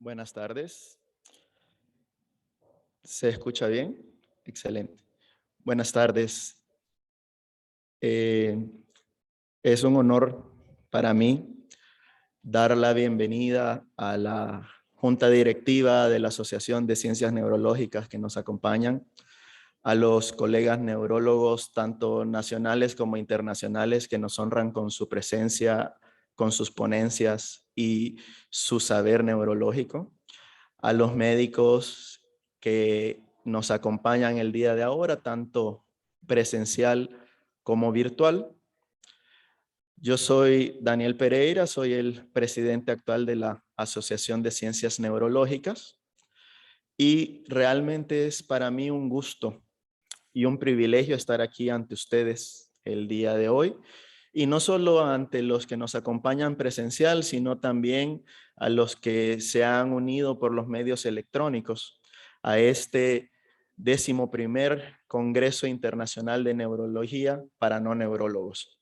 Buenas tardes. ¿Se escucha bien? Excelente. Buenas tardes. Eh, es un honor para mí dar la bienvenida a la Junta Directiva de la Asociación de Ciencias Neurológicas que nos acompañan, a los colegas neurólogos, tanto nacionales como internacionales, que nos honran con su presencia, con sus ponencias y su saber neurológico, a los médicos que nos acompañan el día de ahora, tanto presencial como virtual. Yo soy Daniel Pereira, soy el presidente actual de la Asociación de Ciencias Neurológicas y realmente es para mí un gusto y un privilegio estar aquí ante ustedes el día de hoy, y no solo ante los que nos acompañan presencial, sino también a los que se han unido por los medios electrónicos a este 11º Congreso Internacional de Neurología para no neurólogos.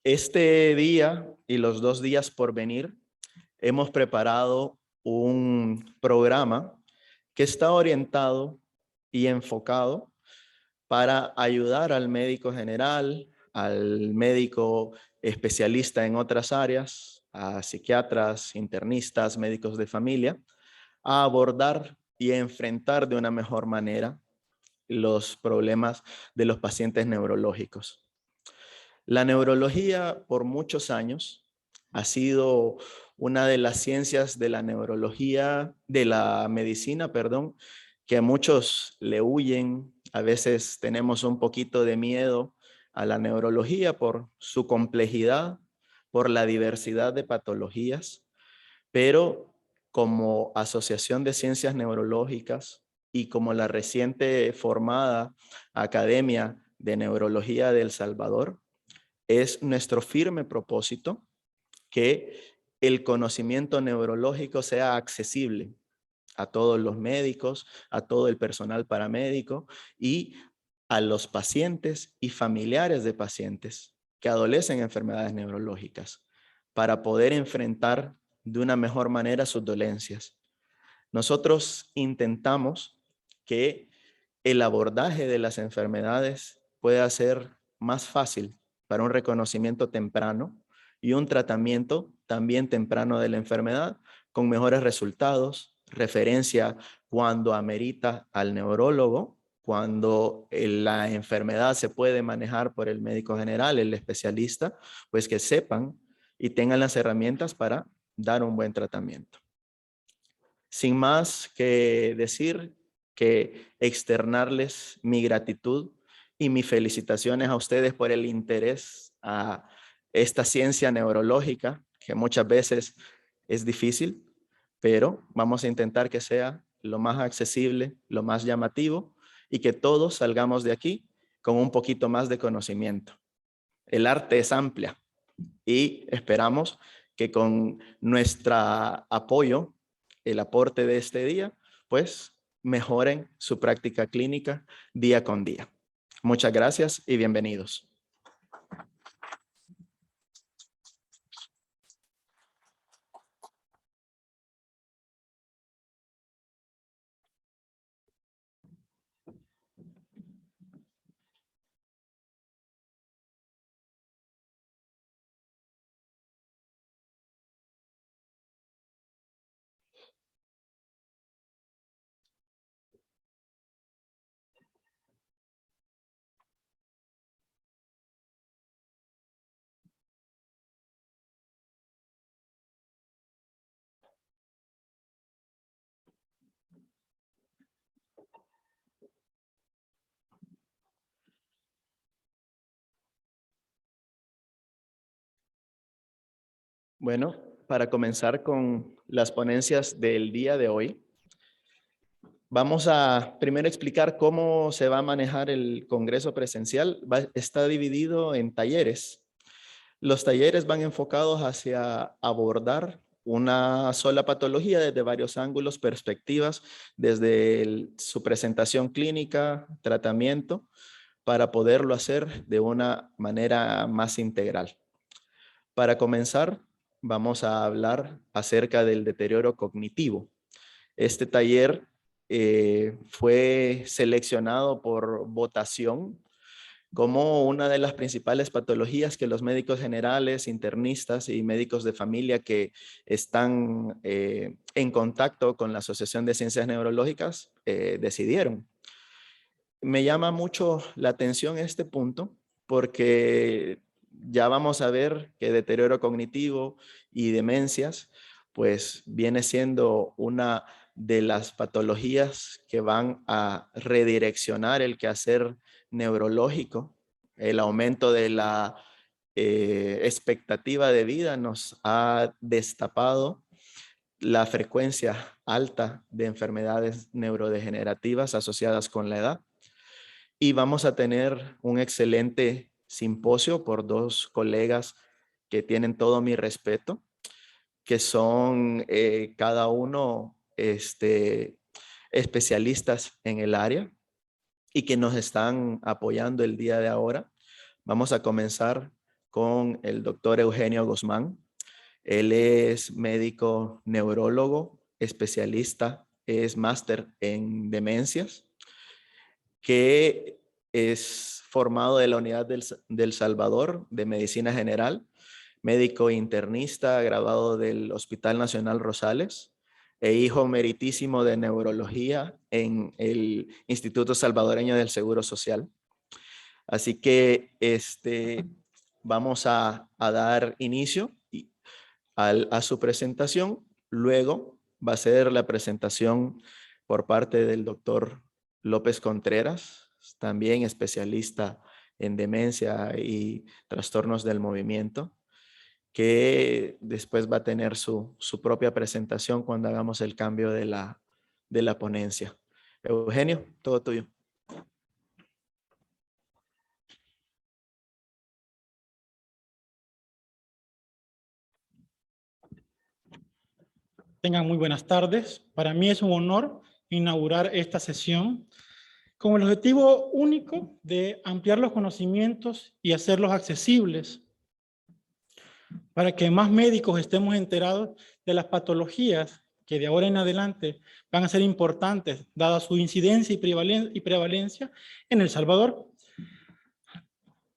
Este día y los 2 días por venir hemos preparado un programa que está orientado y enfocado para ayudar al médico general, al médico especialista en otras áreas, a psiquiatras, internistas, médicos de familia, a abordar y enfrentar de una mejor manera los problemas de los pacientes neurológicos. La neurología por muchos años ha sido una de las ciencias de la neurología, de la medicina, perdón, que a muchos le huyen. A veces tenemos un poquito de miedo a la neurología por su complejidad, por la diversidad de patologías, pero como Asociación de Ciencias Neurológicas y como la reciente formada Academia de Neurología de El Salvador, es nuestro firme propósito que el conocimiento neurológico sea accesible a todos los médicos, a todo el personal paramédico y a los pacientes y familiares de pacientes que adolecen enfermedades neurológicas para poder enfrentar de una mejor manera sus dolencias. Nosotros intentamos que el abordaje de las enfermedades pueda ser más fácil para un reconocimiento temprano y un tratamiento también temprano de la enfermedad con mejores resultados, referencia cuando amerita al neurólogo, cuando la enfermedad se puede manejar por el médico general, el especialista, pues que sepan y tengan las herramientas para dar un buen tratamiento. Sin más que decir, que externarles mi gratitud y mis felicitaciones a ustedes por el interés a esta ciencia neurológica, que muchas veces es difícil, pero vamos a intentar que sea lo más accesible, lo más llamativo y que todos salgamos de aquí con un poquito más de conocimiento. El arte es amplia y esperamos que con nuestro apoyo, el aporte de este día, pues mejoren su práctica clínica día con día. Muchas gracias y bienvenidos. Bueno, para comenzar con las ponencias del día de hoy, vamos a primero explicar cómo se va a manejar el congreso presencial. Está dividido en talleres. Los talleres van enfocados hacia abordar una sola patología desde varios ángulos, perspectivas, desde su presentación clínica, tratamiento, para poderlo hacer de una manera más integral. Para comenzar, vamos a hablar acerca del deterioro cognitivo. Este taller fue seleccionado por votación como una de las principales patologías que los médicos generales, internistas y médicos de familia que están en contacto con la Asociación de Ciencias Neurológicas decidieron. Me llama mucho la atención este punto porque ya vamos a ver que deterioro cognitivo y demencias pues viene siendo una de las patologías que van a redireccionar el quehacer neurológico. El aumento de la expectativa de vida nos ha destapado la frecuencia alta de enfermedades neurodegenerativas asociadas con la edad. Y vamos a tener un excelente simposio por dos colegas que tienen todo mi respeto, que son cada uno especialistas en el área y que nos están apoyando el día de ahora. Vamos a comenzar con el doctor Eugenio Guzmán. Él es médico neurólogo, especialista, es máster en demencias, que es formado de la Unidad del Salvador de Medicina General, médico internista, graduado del Hospital Nacional Rosales e hijo meritísimo de neurología en el Instituto Salvadoreño del Seguro Social. Así que vamos a dar inicio a su presentación. Luego va a ser la presentación por parte del doctor López Contreras, también especialista en demencia y trastornos del movimiento, que después va a tener su propia presentación cuando hagamos el cambio de la ponencia. Eugenio, todo tuyo. Tengan muy buenas tardes. Para mí es un honor inaugurar esta sesión con el objetivo único de ampliar los conocimientos y hacerlos accesibles para que más médicos estemos enterados de las patologías que de ahora en adelante van a ser importantes, dada su incidencia y prevalencia en El Salvador.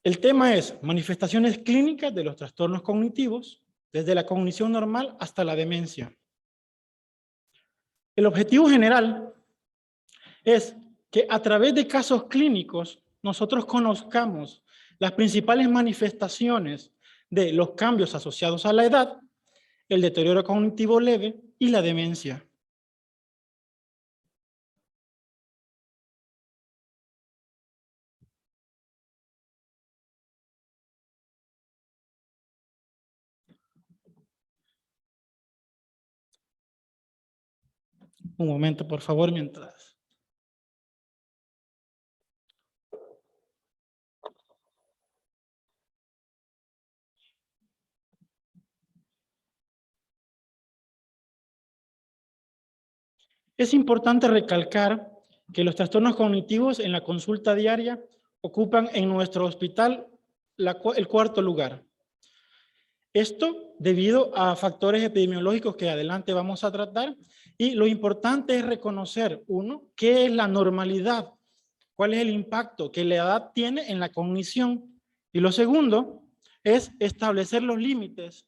El tema es manifestaciones clínicas de los trastornos cognitivos, desde la cognición normal hasta la demencia. El objetivo general es que a través de casos clínicos nosotros conozcamos las principales manifestaciones de los cambios asociados a la edad, el deterioro cognitivo leve y la demencia. Un momento, por favor, mientras. Es importante recalcar que los trastornos cognitivos en la consulta diaria ocupan en nuestro hospital el cuarto lugar. Esto debido a factores epidemiológicos que adelante vamos a tratar, y lo importante es reconocer, uno, qué es la normalidad, cuál es el impacto que la edad tiene en la cognición, y lo segundo es establecer los límites.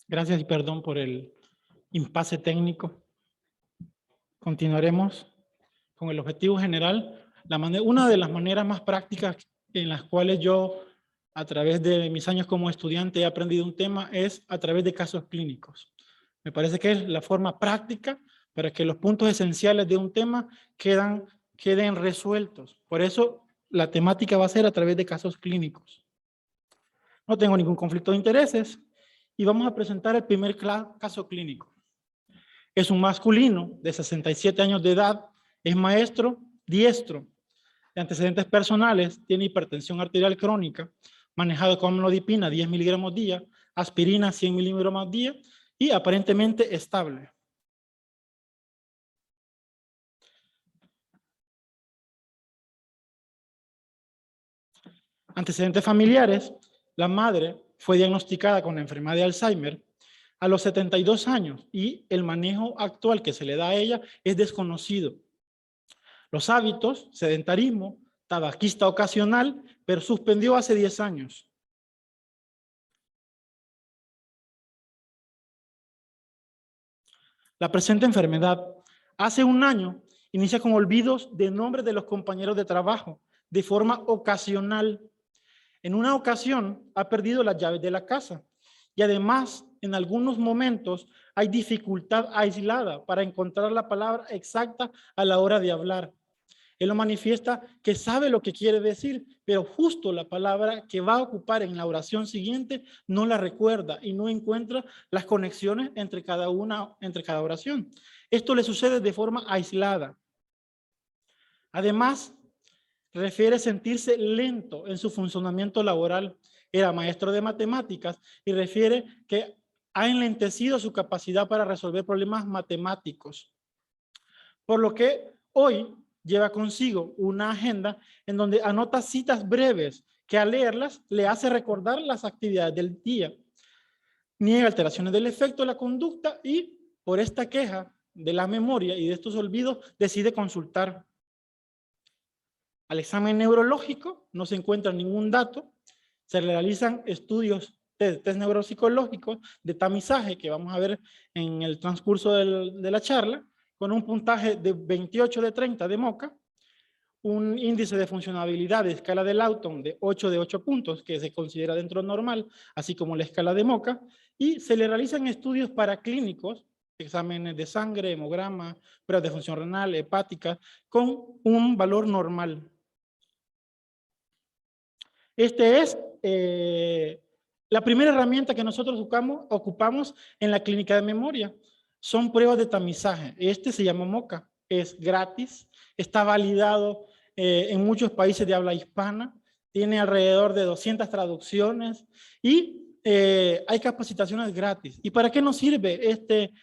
Gracias y perdón por el impasse técnico. Continuaremos con el objetivo general. Una de las maneras más prácticas en las cuales yo, a través de mis años como estudiante, he aprendido un tema es a través de casos clínicos. Me parece que es la forma práctica para que los puntos esenciales de un tema queden resueltos. Por eso la temática va a ser a través de casos clínicos. No tengo ningún conflicto de intereses y vamos a presentar el primer caso clínico. Es un masculino de 67 años de edad, es maestro diestro, de antecedentes personales, tiene hipertensión arterial crónica, manejado con amlodipina 10 miligramos día, aspirina 100 miligramos día y aparentemente estable. Antecedentes familiares, la madre fue diagnosticada con la enfermedad de Alzheimer a los 72 años y el manejo actual que se le da a ella es desconocido. Los hábitos, sedentarismo, tabaquista ocasional, pero suspendió hace 10 años. La presente enfermedad, hace un año, inicia con olvidos de nombres de los compañeros de trabajo, de forma ocasional. En una ocasión, ha perdido las llaves de la casa y además, en algunos momentos, hay dificultad aislada para encontrar la palabra exacta a la hora de hablar. Él lo manifiesta que sabe lo que quiere decir, pero justo la palabra que va a ocupar en la oración siguiente no la recuerda y no encuentra las conexiones entre cada oración. Esto le sucede de forma aislada. Además, refiere sentirse lento en su funcionamiento laboral. Era maestro de matemáticas y refiere que ha enlentecido su capacidad para resolver problemas matemáticos. Por lo que hoy lleva consigo una agenda en donde anota citas breves que al leerlas le hace recordar las actividades del día. Niega alteraciones del efecto de la conducta y por esta queja de la memoria y de estos olvidos decide consultar. Al examen neurológico no se encuentra ningún dato, se realizan estudios test neuropsicológicos de tamizaje que vamos a ver en el transcurso de la charla, con un puntaje de 28 de 30 de Moca, un índice de funcionabilidad de escala de Lawton de 8 de 8 puntos, que se considera dentro normal, así como la escala de Moca, y se le realizan estudios paraclínicos, exámenes de sangre, hemograma, pruebas de función renal, hepática, con un valor normal. Este es la primera herramienta que nosotros ocupamos en la clínica de memoria. Son pruebas de tamizaje. Este se llama MOCA. Es gratis. Está validado en muchos países de habla hispana. Tiene alrededor de 200 traducciones. Y hay capacitaciones gratis. ¿Y para qué nos sirve este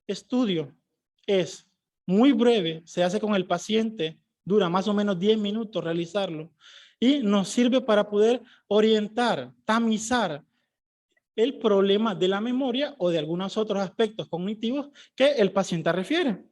estudio? Es muy breve. Se hace con el paciente. Dura más o menos 10 minutos realizarlo. Y nos sirve para poder orientar, tamizar el problema de la memoria o de algunos otros aspectos cognitivos que el paciente refiere.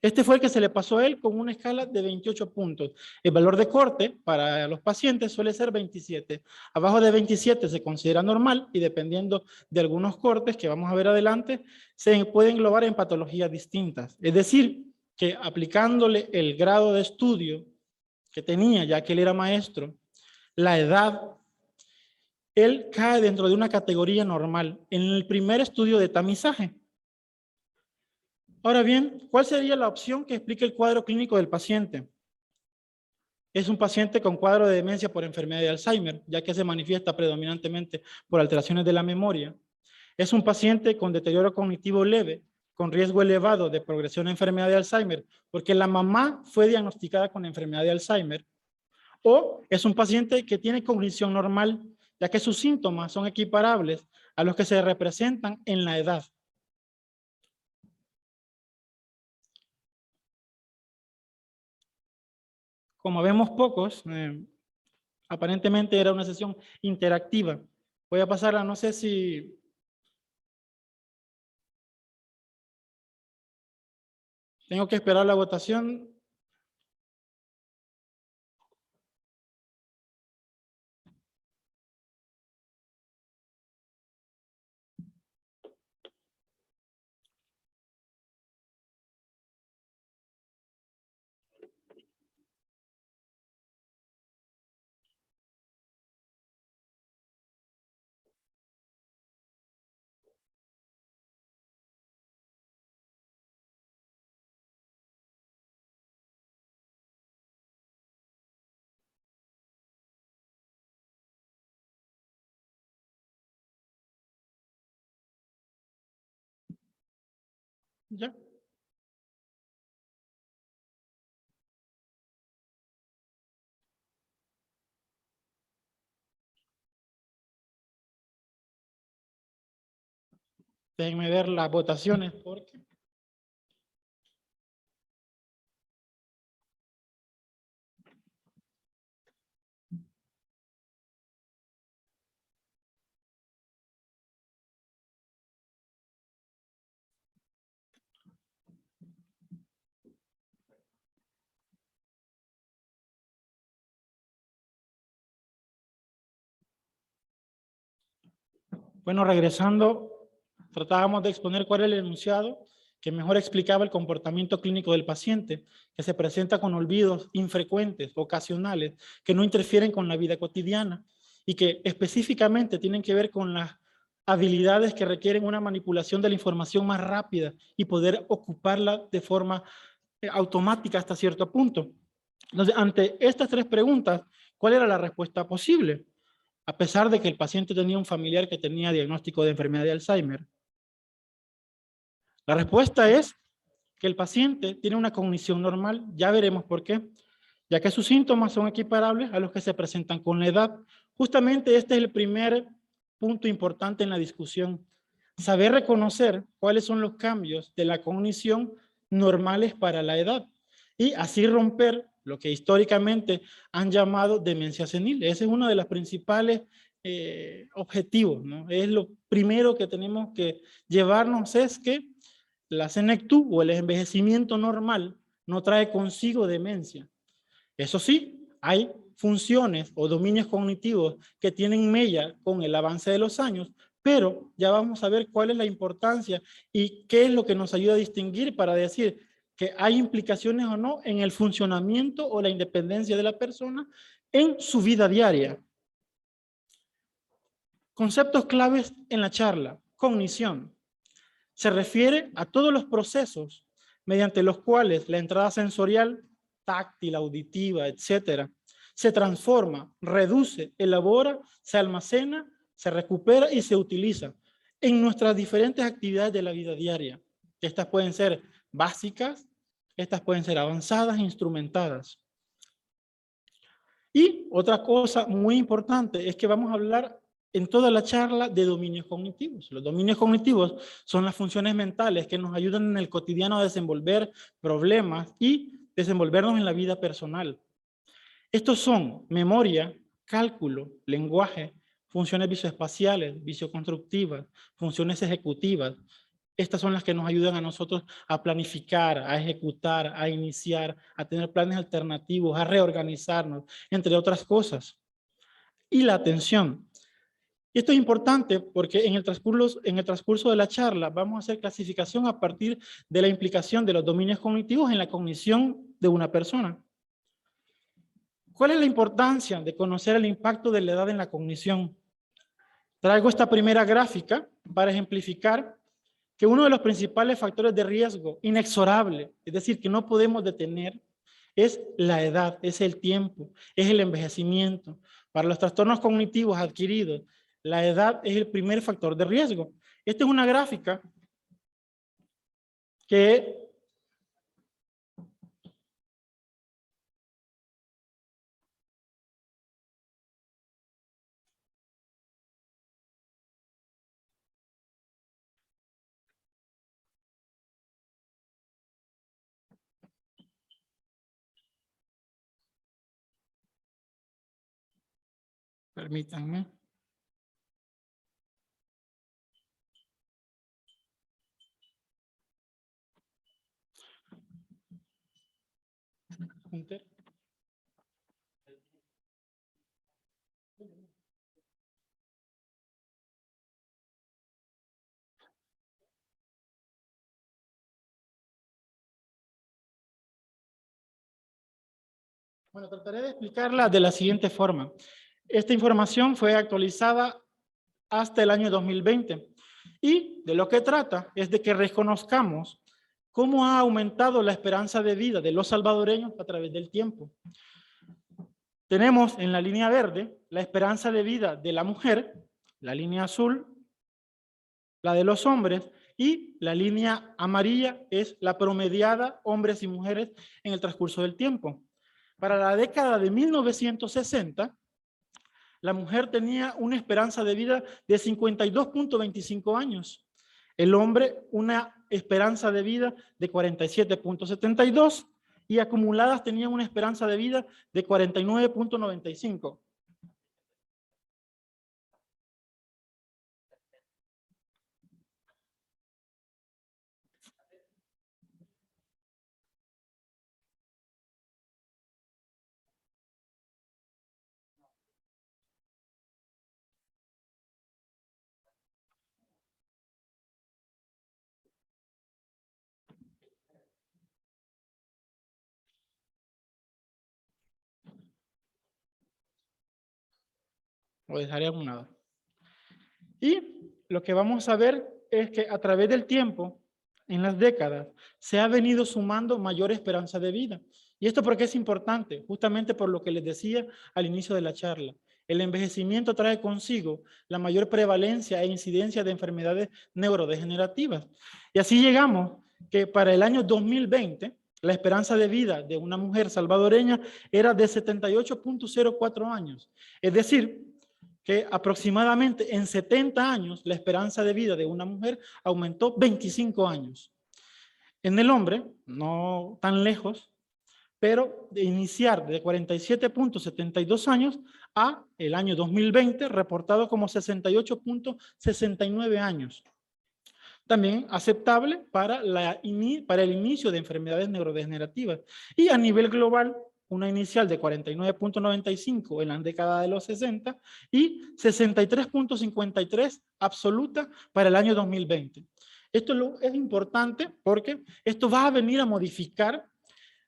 Este fue el que se le pasó a él con una escala de 28 puntos. El valor de corte para los pacientes suele ser 27. Abajo de 27 se considera normal y dependiendo de algunos cortes que vamos a ver adelante, se pueden englobar en patologías distintas. Es decir, que aplicándole el grado de estudio que tenía, ya que él era maestro, la edad, él cae dentro de una categoría normal en el primer estudio de tamizaje. Ahora bien, ¿cuál sería la opción que explique el cuadro clínico del paciente? Es un paciente con cuadro de demencia por enfermedad de Alzheimer, ya que se manifiesta predominantemente por alteraciones de la memoria. Es un paciente con deterioro cognitivo leve, con riesgo elevado de progresión a enfermedad de Alzheimer, porque la mamá fue diagnosticada con enfermedad de Alzheimer. O es un paciente que tiene cognición normal, ya que sus síntomas son equiparables a los que se representan en la edad. Como vemos pocos, aparentemente era una sesión interactiva. Voy a pasarla, no sé si... Tengo que esperar la votación. ¿Ya? Déjenme ver las votaciones porque... Bueno, regresando, tratábamos de exponer cuál era el enunciado que mejor explicaba el comportamiento clínico del paciente, que se presenta con olvidos infrecuentes, ocasionales, que no interfieren con la vida cotidiana y que específicamente tienen que ver con las habilidades que requieren una manipulación de la información más rápida y poder ocuparla de forma automática hasta cierto punto. Entonces, ante estas tres preguntas, ¿cuál era la respuesta posible? A pesar de que el paciente tenía un familiar que tenía diagnóstico de enfermedad de Alzheimer. La respuesta es que el paciente tiene una cognición normal, ya veremos por qué, ya que sus síntomas son equiparables a los que se presentan con la edad. Justamente este es el primer punto importante en la discusión. Saber reconocer cuáles son los cambios de la cognición normales para la edad y así romper lo que históricamente han llamado demencia senil. Ese es uno de los principales objetivos, ¿no? Es lo primero que tenemos que llevarnos, es que la senectud o el envejecimiento normal no trae consigo demencia. Eso sí, hay funciones o dominios cognitivos que tienen mella con el avance de los años, pero ya vamos a ver cuál es la importancia y qué es lo que nos ayuda a distinguir para decir que hay implicaciones o no en el funcionamiento o la independencia de la persona en su vida diaria. Conceptos claves en la charla. Cognición. Se refiere a todos los procesos mediante los cuales la entrada sensorial, táctil, auditiva, etcétera, se transforma, reduce, elabora, se almacena, se recupera y se utiliza en nuestras diferentes actividades de la vida diaria. Estas pueden ser básicas, estas pueden ser avanzadas e instrumentadas. Y otra cosa muy importante es que vamos a hablar en toda la charla de dominios cognitivos. Los dominios cognitivos son las funciones mentales que nos ayudan en el cotidiano a desenvolver problemas y desenvolvernos en la vida personal. Estos son memoria, cálculo, lenguaje, funciones visoespaciales, visoconstructivas, funciones ejecutivas. Estas son las que nos ayudan a nosotros a planificar, a ejecutar, a iniciar, a tener planes alternativos, a reorganizarnos, entre otras cosas. Y la atención. Y esto es importante porque en el transcurso de la charla vamos a hacer clasificación a partir de la implicación de los dominios cognitivos en la cognición de una persona. ¿Cuál es la importancia de conocer el impacto de la edad en la cognición? Traigo esta primera gráfica para ejemplificar que uno de los principales factores de riesgo inexorable, es decir, que no podemos detener, es la edad, es el tiempo, es el envejecimiento. Para los trastornos cognitivos adquiridos, la edad es el primer factor de riesgo. Esta es una gráfica que permítanme. Bueno, trataré de explicarla de la siguiente forma. Esta información fue actualizada hasta el año 2020 y de lo que trata es de que reconozcamos cómo ha aumentado la esperanza de vida de los salvadoreños a través del tiempo. Tenemos en la línea verde la esperanza de vida de la mujer, la línea azul, la de los hombres, y la línea amarilla es la promediada hombres y mujeres en el transcurso del tiempo. Para la década de 1960, la mujer tenía una esperanza de vida de 52.25 años. El hombre una esperanza de vida de 47.72 y acumuladas tenían una esperanza de vida de 49.95. Lo dejaré a un lado. Y lo que vamos a ver es que a través del tiempo, en las décadas, se ha venido sumando mayor esperanza de vida. ¿Y esto por qué es importante? Justamente por lo que les decía al inicio de la charla. El envejecimiento trae consigo la mayor prevalencia e incidencia de enfermedades neurodegenerativas. Y así llegamos que para el año 2020, la esperanza de vida de una mujer salvadoreña era de 78.04 años. Es decir, que aproximadamente en 70 años la esperanza de vida de una mujer aumentó 25 años. En el hombre, no tan lejos, pero de iniciar de 47.72 años a el año 2020 reportado como 68.69 años. También aceptable para el inicio de enfermedades neurodegenerativas. Y a nivel global, una inicial de 49.95 en la década de los 60 y 63.53 absoluta para el año 2020. Esto es importante porque esto va a venir a modificar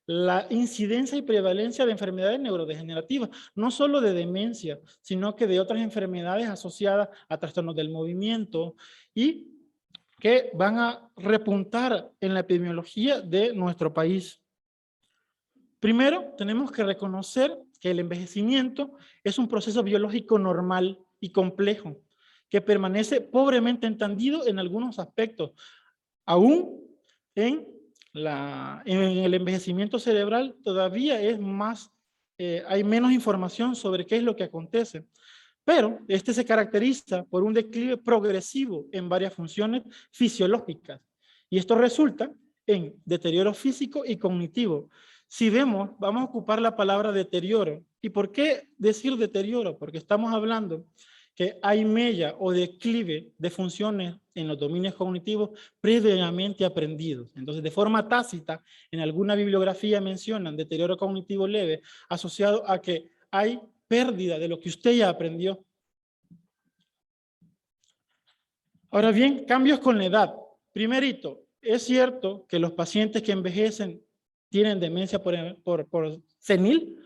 la incidencia y prevalencia de enfermedades neurodegenerativas, no solo de demencia, sino que de otras enfermedades asociadas a trastornos del movimiento y que van a repuntar en la epidemiología de nuestro país. Primero, tenemos que reconocer que el envejecimiento es un proceso biológico normal y complejo, que permanece pobremente entendido en algunos aspectos. Aún en el envejecimiento cerebral todavía es más, hay menos información sobre qué es lo que acontece. Pero este se caracteriza por un declive progresivo en varias funciones fisiológicas. Y esto resulta en deterioro físico y cognitivo. Si vemos, vamos a ocupar la palabra deterioro. ¿Y por qué decir deterioro? Porque estamos hablando que hay mella o declive de funciones en los dominios cognitivos previamente aprendidos. Entonces, de forma tácita, en alguna bibliografía mencionan deterioro cognitivo leve asociado a que hay pérdida de lo que usted ya aprendió. Ahora bien, cambios con la edad. Primerito, es cierto que los pacientes que envejecen tienen demencia por senil.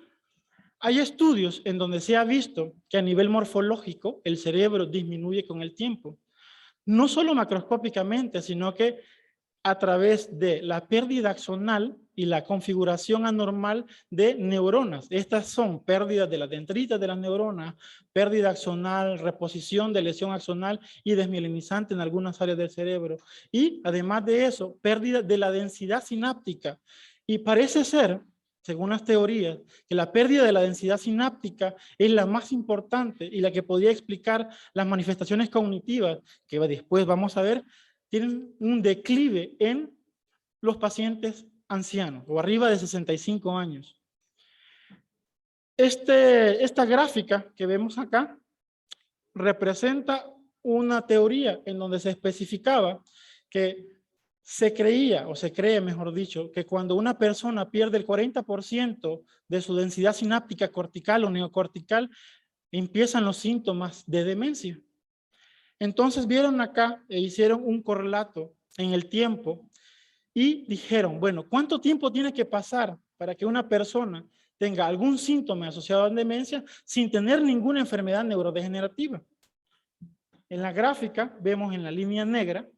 Hay estudios en donde se ha visto que a nivel morfológico el cerebro disminuye con el tiempo. No solo macroscópicamente, sino que a través de la pérdida axonal y la configuración anormal de neuronas. Estas son pérdidas de las dendritas de las neuronas, pérdida axonal, reposición de lesión axonal y desmielinizante en algunas áreas del cerebro. Y además de eso, pérdida de la densidad sináptica. Y parece ser, según las teorías, que la pérdida de la densidad sináptica es la más importante y la que podría explicar las manifestaciones cognitivas, que después vamos a ver, tienen un declive en los pacientes ancianos o arriba de 65 años. Esta gráfica que vemos acá representa una teoría en donde se especificaba que se creía, o se cree mejor dicho, que cuando una persona pierde el 40% de su densidad sináptica cortical o neocortical, empiezan los síntomas de demencia. Entonces vieron acá e hicieron un correlato en el tiempo y dijeron, bueno, ¿cuánto tiempo tiene que pasar para que una persona tenga algún síntoma asociado a demencia sin tener ninguna enfermedad neurodegenerativa? En la gráfica vemos en la línea negra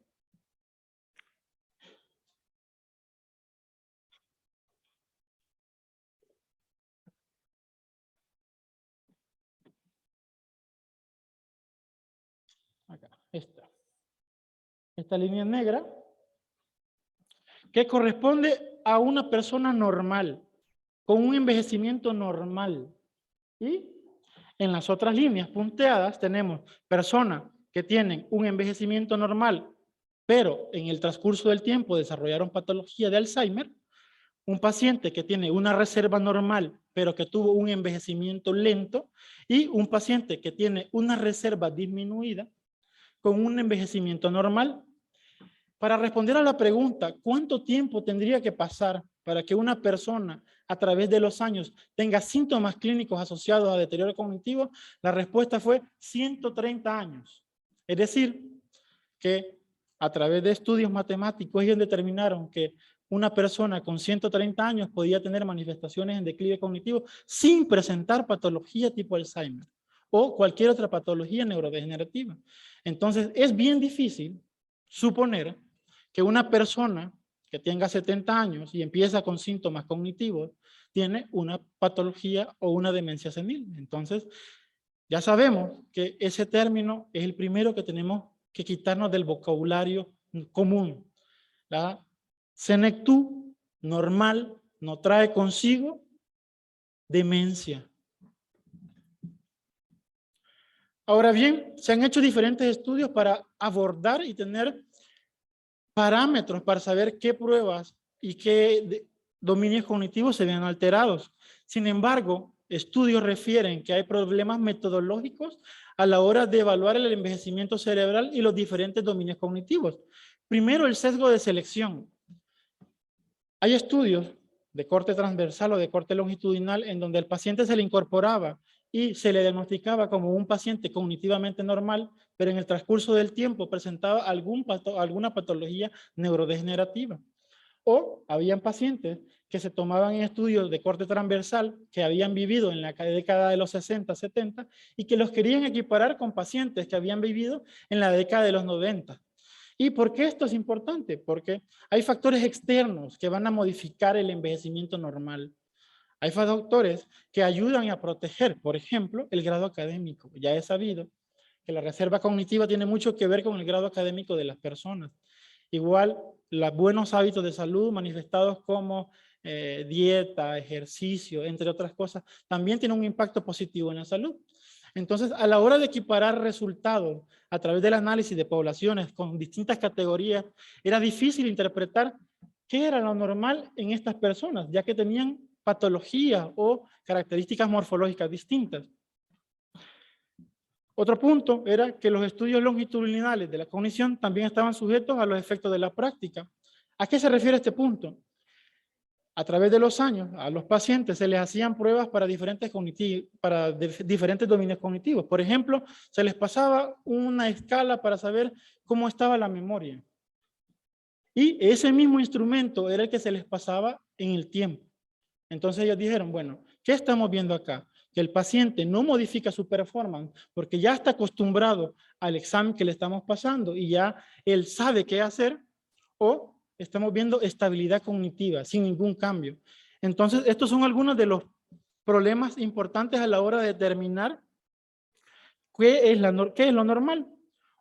acá, esta. esta línea negra, que corresponde a una persona normal, con un envejecimiento normal. Y en las otras líneas punteadas tenemos personas que tienen un envejecimiento normal, pero en el transcurso del tiempo desarrollaron patología de Alzheimer, un paciente que tiene una reserva normal, pero que tuvo un envejecimiento lento, y un paciente que tiene una reserva disminuida con un envejecimiento normal. Para responder a la pregunta, ¿cuánto tiempo tendría que pasar para que una persona a través de los años tenga síntomas clínicos asociados a deterioro cognitivo? La respuesta fue 130 años. Es decir, que a través de estudios matemáticos ellos determinaron que una persona con 130 años podía tener manifestaciones en declive cognitivo sin presentar patología tipo Alzheimer o cualquier otra patología neurodegenerativa. Entonces, es bien difícil suponer que una persona que tenga 70 años y empieza con síntomas cognitivos tiene una patología o una demencia senil. Entonces, ya sabemos que ese término es el primero que tenemos que quitarnos del vocabulario común. La senectud normal no trae consigo demencia. Ahora bien, se han hecho diferentes estudios para abordar y tener parámetros para saber qué pruebas y qué dominios cognitivos se ven alterados. Sin embargo, estudios refieren que hay problemas metodológicos a la hora de evaluar el envejecimiento cerebral y los diferentes dominios cognitivos. Primero, el sesgo de selección. Hay estudios de corte transversal o de corte longitudinal en donde el paciente se le incorporaba y se le diagnosticaba como un paciente cognitivamente normal, pero en el transcurso del tiempo presentaba alguna patología neurodegenerativa. O habían pacientes que se tomaban en estudios de corte transversal que habían vivido en la década de los 60, 70 y que los querían equiparar con pacientes que habían vivido en la década de los 90. ¿Y por qué esto es importante? Porque hay factores externos que van a modificar el envejecimiento normal. Hay factores que ayudan a proteger, por ejemplo, el grado académico. Ya he sabido que la reserva cognitiva tiene mucho que ver con el grado académico de las personas. Igual, los buenos hábitos de salud manifestados como dieta, ejercicio, entre otras cosas, también tienen un impacto positivo en la salud. Entonces, a la hora de equiparar resultados a través del análisis de poblaciones con distintas categorías, era difícil interpretar qué era lo normal en estas personas, ya que tenían patologías o características morfológicas distintas. Otro punto era que los estudios longitudinales de la cognición también estaban sujetos a los efectos de la práctica. ¿A qué se refiere este punto? A través de los años, a los pacientes se les hacían pruebas para diferentes dominios cognitivos. Por ejemplo, se les pasaba una escala para saber cómo estaba la memoria. Y ese mismo instrumento era el que se les pasaba en el tiempo. Entonces ellos dijeron, bueno, ¿qué estamos viendo acá? Que el paciente no modifica su performance porque ya está acostumbrado al examen que le estamos pasando y ya él sabe qué hacer, o estamos viendo estabilidad cognitiva sin ningún cambio. Entonces, estos son algunos de los problemas importantes a la hora de determinar qué es lo normal.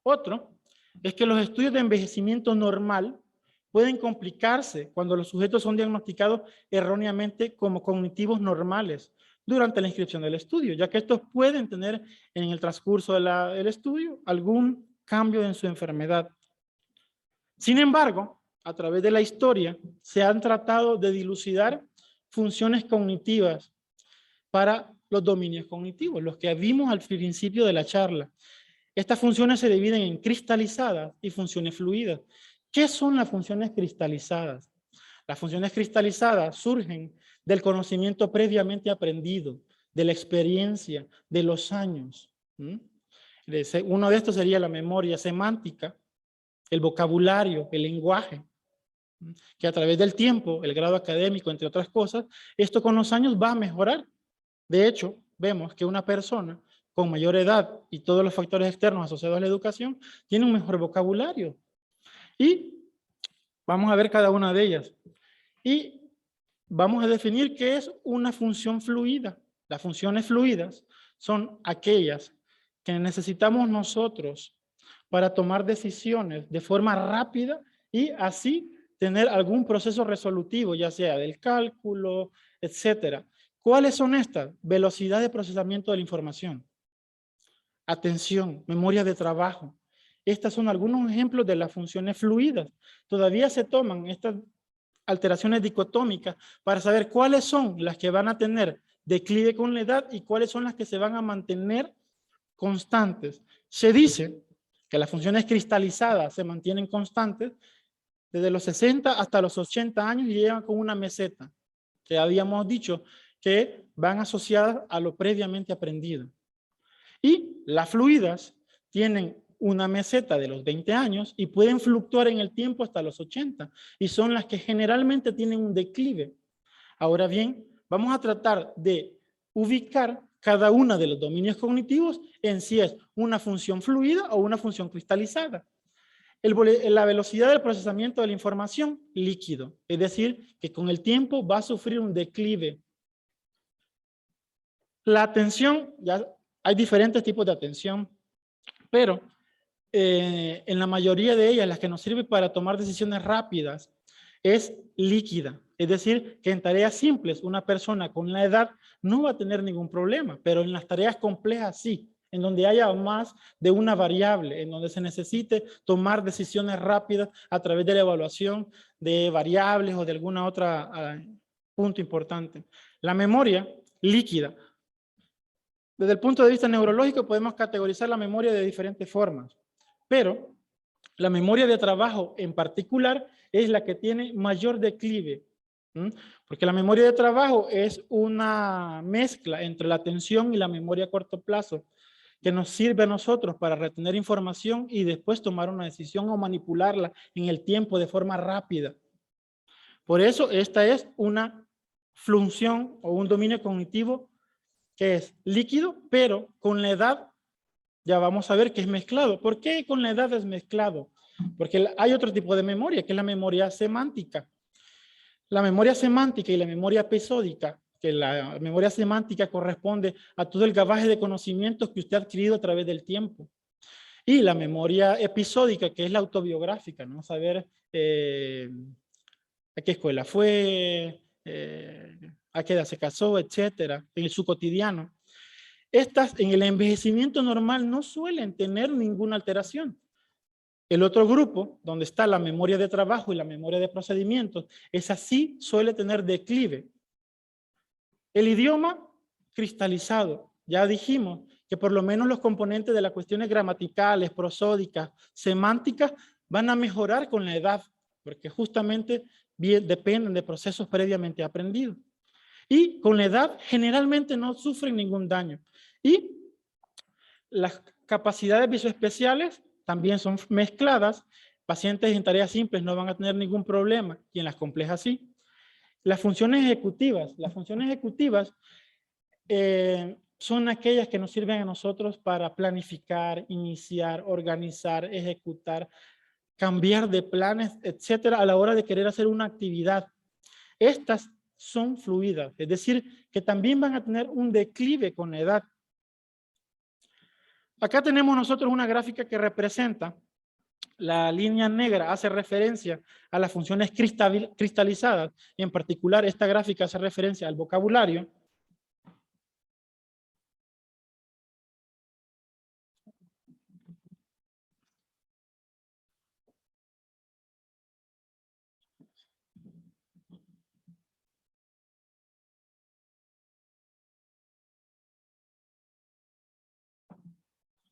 Otro es que los estudios de envejecimiento normal pueden complicarse cuando los sujetos son diagnosticados erróneamente como cognitivos normales durante la inscripción del estudio, ya que estos pueden tener en el transcurso del estudio algún cambio en su enfermedad. Sin embargo, a través de la historia se han tratado de dilucidar funciones cognitivas para los dominios cognitivos, los que vimos al principio de la charla. Estas funciones se dividen en cristalizadas y funciones fluidas. ¿Qué son las funciones cristalizadas? Las funciones cristalizadas surgen del conocimiento previamente aprendido, de la experiencia, de los años. Uno de estos sería la memoria semántica, el vocabulario, el lenguaje, que a través del tiempo, el grado académico, entre otras cosas, esto con los años va a mejorar. De hecho, vemos que una persona con mayor edad y todos los factores externos asociados a la educación tiene un mejor vocabulario. Y vamos a ver cada una de ellas. Y vamos a definir qué es una función fluida. Las funciones fluidas son aquellas que necesitamos nosotros para tomar decisiones de forma rápida y así tener algún proceso resolutivo, ya sea del cálculo, etcétera. ¿Cuáles son estas? Velocidad de procesamiento de la información, atención, memoria de trabajo. Estas son algunos ejemplos de las funciones fluidas. Todavía se toman estas alteraciones dicotómicas para saber cuáles son las que van a tener declive con la edad y cuáles son las que se van a mantener constantes. Se dice que las funciones cristalizadas se mantienen constantes desde los 60 hasta los 80 años y llegan con una meseta, que habíamos dicho que van asociadas a lo previamente aprendido. Y las fluidas tienen una meseta de los 20 años y pueden fluctuar en el tiempo hasta los 80 y son las que generalmente tienen un declive. Ahora bien, vamos a tratar de ubicar cada una de los dominios cognitivos en si es una función fluida o una función cristalizada. La velocidad del procesamiento de la información, líquido, es decir, que con el tiempo va a sufrir un declive. La atención, ya hay diferentes tipos de atención, pero en la mayoría de ellas, las que nos sirven para tomar decisiones rápidas, es líquida. Es decir, que en tareas simples, una persona con la edad no va a tener ningún problema, pero en las tareas complejas sí, en donde haya más de una variable, en donde se necesite tomar decisiones rápidas a través de la evaluación de variables o de alguna otra punto importante. La memoria líquida. Desde el punto de vista neurológico podemos categorizar la memoria de diferentes formas, pero la memoria de trabajo en particular es la que tiene mayor declive, porque la memoria de trabajo es una mezcla entre la atención y la memoria a corto plazo, que nos sirve a nosotros para retener información y después tomar una decisión o manipularla en el tiempo de forma rápida. Por eso esta es una función o un dominio cognitivo que es líquido, pero con la edad ya vamos a ver que es mezclado. ¿Por qué con la edad es mezclado? Porque hay otro tipo de memoria, que es la memoria semántica. La memoria semántica y la memoria episódica, que la memoria semántica corresponde a todo el bagaje de conocimientos que usted ha adquirido a través del tiempo. Y la memoria episódica, que es la autobiográfica, ¿no? Saber a qué escuela fue, a qué edad se casó, etcétera, en su cotidiano. Estas en el envejecimiento normal no suelen tener ninguna alteración. El otro grupo, donde está la memoria de trabajo y la memoria de procedimientos, esa sí suele tener declive. El idioma cristalizado, ya dijimos que por lo menos los componentes de las cuestiones gramaticales, prosódicas, semánticas, van a mejorar con la edad, porque justamente dependen de procesos previamente aprendidos. Y con la edad generalmente no sufren ningún daño. Y las capacidades visoespeciales también son mezcladas. Pacientes en tareas simples no van a tener ningún problema y en las complejas sí. Las funciones ejecutivas son aquellas que nos sirven a nosotros para planificar, iniciar, organizar, ejecutar, cambiar de planes, etcétera, a la hora de querer hacer una actividad. Estas son fluidas, es decir, que también van a tener un declive con la edad. Acá tenemos nosotros una gráfica que representa, la línea negra hace referencia a las funciones cristalizadas, y en particular esta gráfica hace referencia al vocabulario.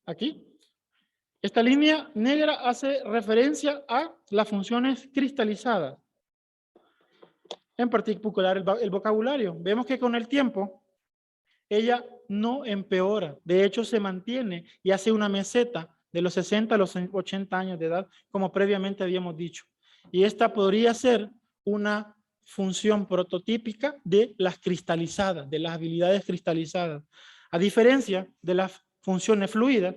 Aquí. Esta línea negra hace referencia a las funciones cristalizadas. En particular el vocabulario. Vemos que con el tiempo ella no empeora. De hecho se mantiene y hace una meseta de los 60 a los 80 años de edad, como previamente habíamos dicho. Y esta podría ser una función prototípica de las cristalizadas, de las habilidades cristalizadas. A diferencia de las funciones fluidas,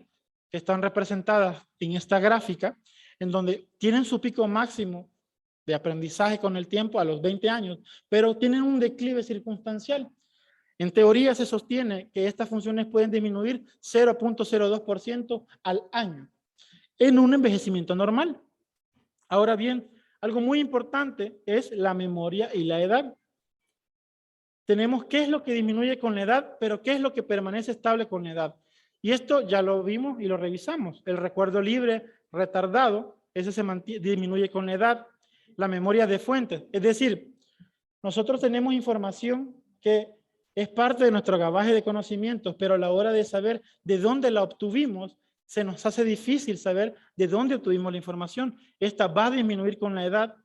que están representadas en esta gráfica, en donde tienen su pico máximo de aprendizaje con el tiempo a los 20 años, pero tienen un declive circunstancial. En teoría se sostiene que estas funciones pueden disminuir 0.02% al año. en un envejecimiento normal. Ahora bien, algo muy importante es la memoria y la edad. Tenemos qué es lo que disminuye con la edad, pero qué es lo que permanece estable con la edad. Y esto ya lo vimos y lo revisamos. El recuerdo libre retardado, ese se disminuye con la edad. La memoria de fuentes, es decir, nosotros tenemos información que es parte de nuestro bagaje de conocimientos, pero a la hora de saber de dónde la obtuvimos, se nos hace difícil saber de dónde obtuvimos la información. Esta va a disminuir con la edad.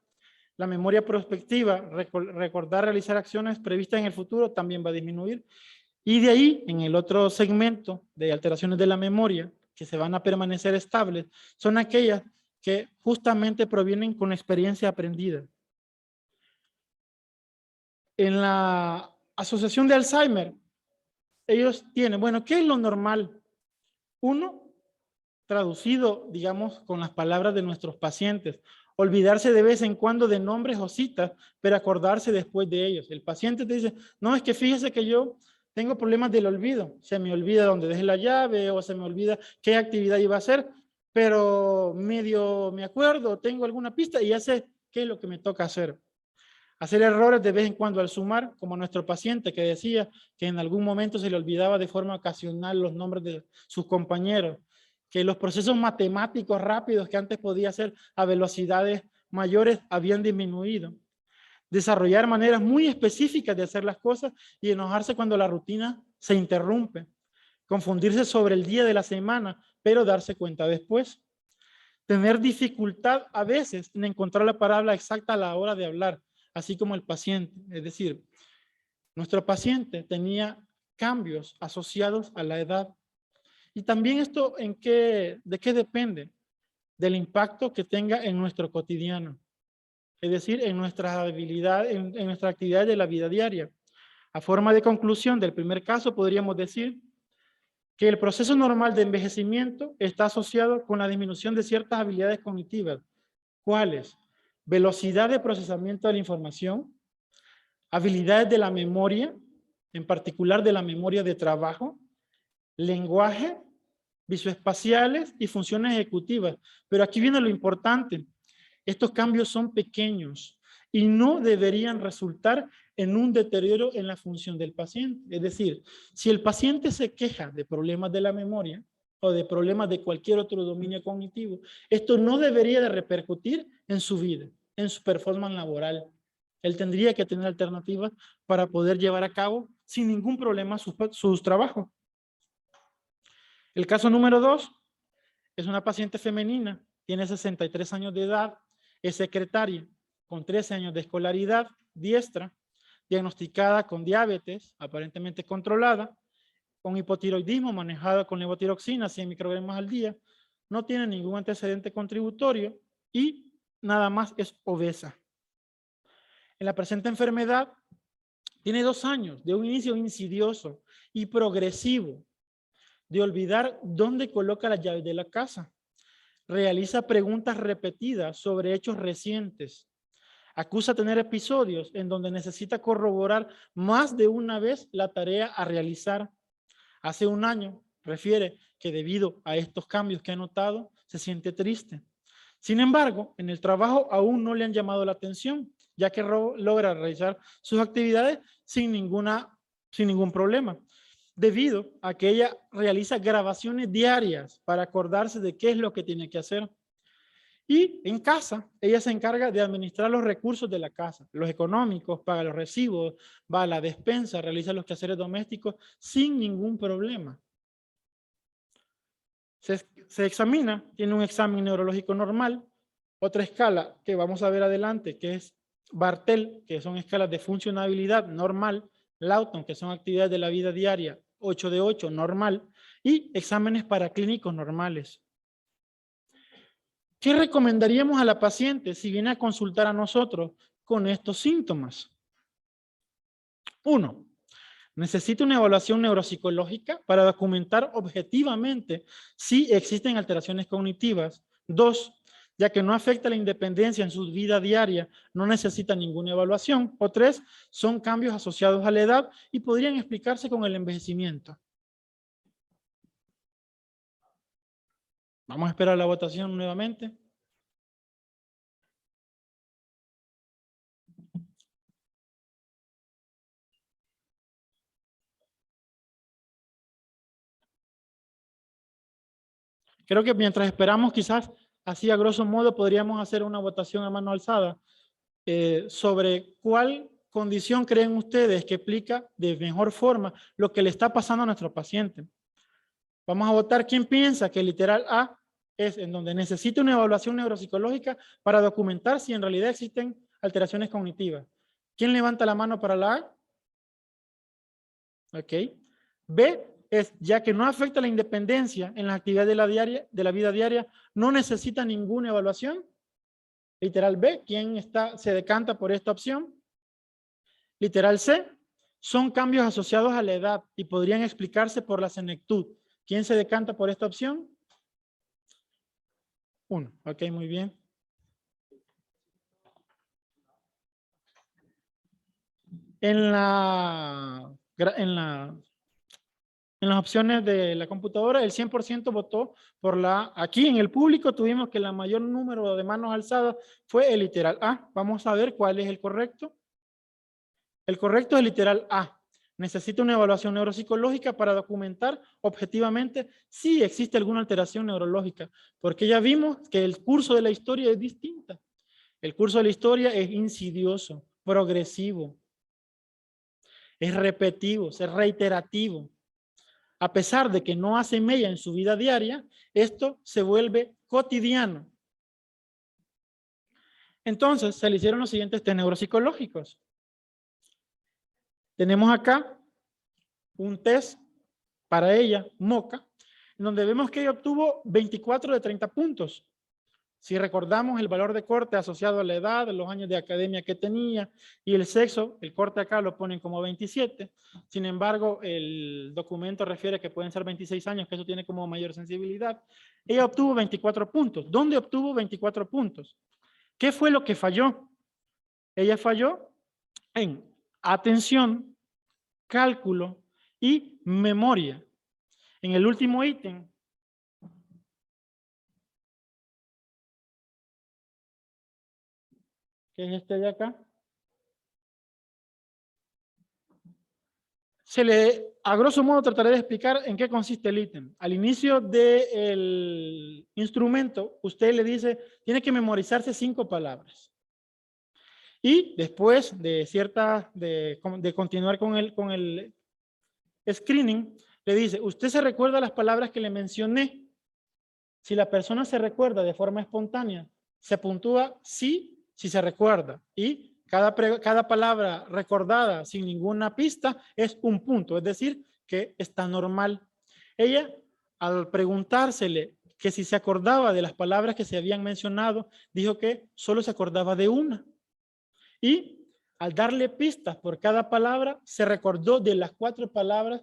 La memoria prospectiva, recordar realizar acciones previstas en el futuro, también va a disminuir. Y de ahí, en el otro segmento de alteraciones de la memoria, que se van a permanecer estables, son aquellas que justamente provienen con experiencia aprendida. En la Asociación de Alzheimer, ellos tienen, bueno, ¿qué es lo normal? Uno, traducido, digamos, con las palabras de nuestros pacientes, olvidarse de vez en cuando de nombres o citas, pero acordarse después de ellos. El paciente te dice, no, es que fíjese que yo tengo problemas del olvido, se me olvida dónde dejé la llave o se me olvida qué actividad iba a hacer, pero medio me acuerdo, tengo alguna pista y ya sé qué es lo que me toca hacer. Hacer errores de vez en cuando al sumar, como nuestro paciente que decía que en algún momento se le olvidaba de forma ocasional los nombres de sus compañeros, que los procesos matemáticos rápidos que antes podía hacer a velocidades mayores habían disminuido. Desarrollar maneras muy específicas de hacer las cosas y enojarse cuando la rutina se interrumpe. Confundirse sobre el día de la semana, pero darse cuenta después. Tener dificultad a veces en encontrar la palabra exacta a la hora de hablar, así como el paciente. Es decir, nuestro paciente tenía cambios asociados a la edad. Y también esto, ¿de qué depende? Del impacto que tenga en nuestro cotidiano. Es decir, en nuestras habilidades, en nuestra actividad de la vida diaria. A forma de conclusión del primer caso, podríamos decir que el proceso normal de envejecimiento está asociado con la disminución de ciertas habilidades cognitivas. ¿Cuáles? Velocidad de procesamiento de la información, habilidades de la memoria, en particular de la memoria de trabajo, lenguaje, visoespaciales y funciones ejecutivas. Pero aquí viene lo importante. Estos cambios son pequeños y no deberían resultar en un deterioro en la función del paciente. Es decir, si el paciente se queja de problemas de la memoria o de problemas de cualquier otro dominio cognitivo, esto no debería de repercutir en su vida, en su performance laboral. Él tendría que tener alternativas para poder llevar a cabo sin ningún problema sus trabajos. El caso número 2 es una paciente femenina, tiene 63 años de edad, es secretaria, con 13 años de escolaridad, diestra, diagnosticada con diabetes, aparentemente controlada, con hipotiroidismo manejada con levotiroxina, 100 microgramos al día, no tiene ningún antecedente contributorio y nada más es obesa. En la presente enfermedad tiene 2 años de un inicio insidioso y progresivo de olvidar dónde coloca las llaves de la casa. Realiza preguntas repetidas sobre hechos recientes. Acusa tener episodios en donde necesita corroborar más de una vez la tarea a realizar. Hace 1 año refiere que debido a estos cambios que ha notado, se siente triste. Sin embargo, en el trabajo aún no le han llamado la atención, ya que logra realizar sus actividades sin ningún problema, debido a que ella realiza grabaciones diarias para acordarse de qué es lo que tiene que hacer. Y en casa, ella se encarga de administrar los recursos de la casa, los económicos, paga los recibos, va a la despensa, realiza los quehaceres domésticos sin ningún problema. Se examina, tiene un examen neurológico normal, otra escala que vamos a ver adelante, que es Bartel, que son escalas de funcionabilidad normal, Lawton, que son actividades de la vida diaria, 8 de 8, normal, y exámenes paraclínicos normales. ¿Qué recomendaríamos a la paciente si viene a consultar a nosotros con estos síntomas? 1. Necesita una evaluación neuropsicológica para documentar objetivamente si existen alteraciones cognitivas. 2. Ya que no afecta la independencia en su vida diaria, no necesita ninguna evaluación. O 3. Son cambios asociados a la edad y podrían explicarse con el envejecimiento. Vamos a esperar la votación nuevamente. Creo que mientras esperamos, quizás así a grosso modo podríamos hacer una votación a mano alzada sobre cuál condición creen ustedes que explica de mejor forma lo que le está pasando a nuestro paciente. Vamos a votar quién piensa que el literal A es en donde necesita una evaluación neuropsicológica para documentar si en realidad existen alteraciones cognitivas. ¿Quién levanta la mano para la A? Ok. B es, ya que no afecta la independencia en las actividades de la vida diaria, no necesita ninguna evaluación. Literal B, ¿quién se decanta por esta opción? Literal C, son cambios asociados a la edad y podrían explicarse por la senectud. ¿Quién se decanta por esta opción? 1. Ok, muy bien. En las opciones de la computadora, el 100% votó por la A. Aquí en el público tuvimos que el mayor número de manos alzadas fue el literal A. Vamos a ver cuál es el correcto. El correcto es el literal A. Necesita una evaluación neuropsicológica para documentar objetivamente si existe alguna alteración neurológica, porque ya vimos que el curso de la historia es distinta. El curso de la historia es insidioso, progresivo, es repetitivo, es reiterativo. A pesar de que no hace mella en su vida diaria, esto se vuelve cotidiano. Entonces, se le hicieron los siguientes test neuropsicológicos. Tenemos acá un test para ella, MOCA, en donde vemos que ella obtuvo 24 de 30 puntos. Si recordamos el valor de corte asociado a la edad, los años de academia que tenía y el sexo, el corte acá lo ponen como 27. Sin embargo, el documento refiere que pueden ser 26 años, que eso tiene como mayor sensibilidad. Ella obtuvo 24 puntos. ¿Dónde obtuvo 24 puntos? ¿Qué fue lo que falló? Ella falló en atención, cálculo y memoria. En el último ítem, que es este de acá, a grosso modo trataré de explicar en qué consiste el ítem. Al inicio del instrumento, usted le dice, tiene que memorizarse 5 palabras. Y después de continuar con el screening, le dice, ¿usted se recuerda las palabras que le mencioné? Si la persona se recuerda de forma espontánea, se puntúa sí, si se recuerda. Y cada palabra recordada sin ninguna pista es un punto, es decir, que está normal. Ella, al preguntársele que si se acordaba de las palabras que se habían mencionado, dijo que solo se acordaba de una. Y al darle pistas por cada palabra, se recordó de las 4 palabras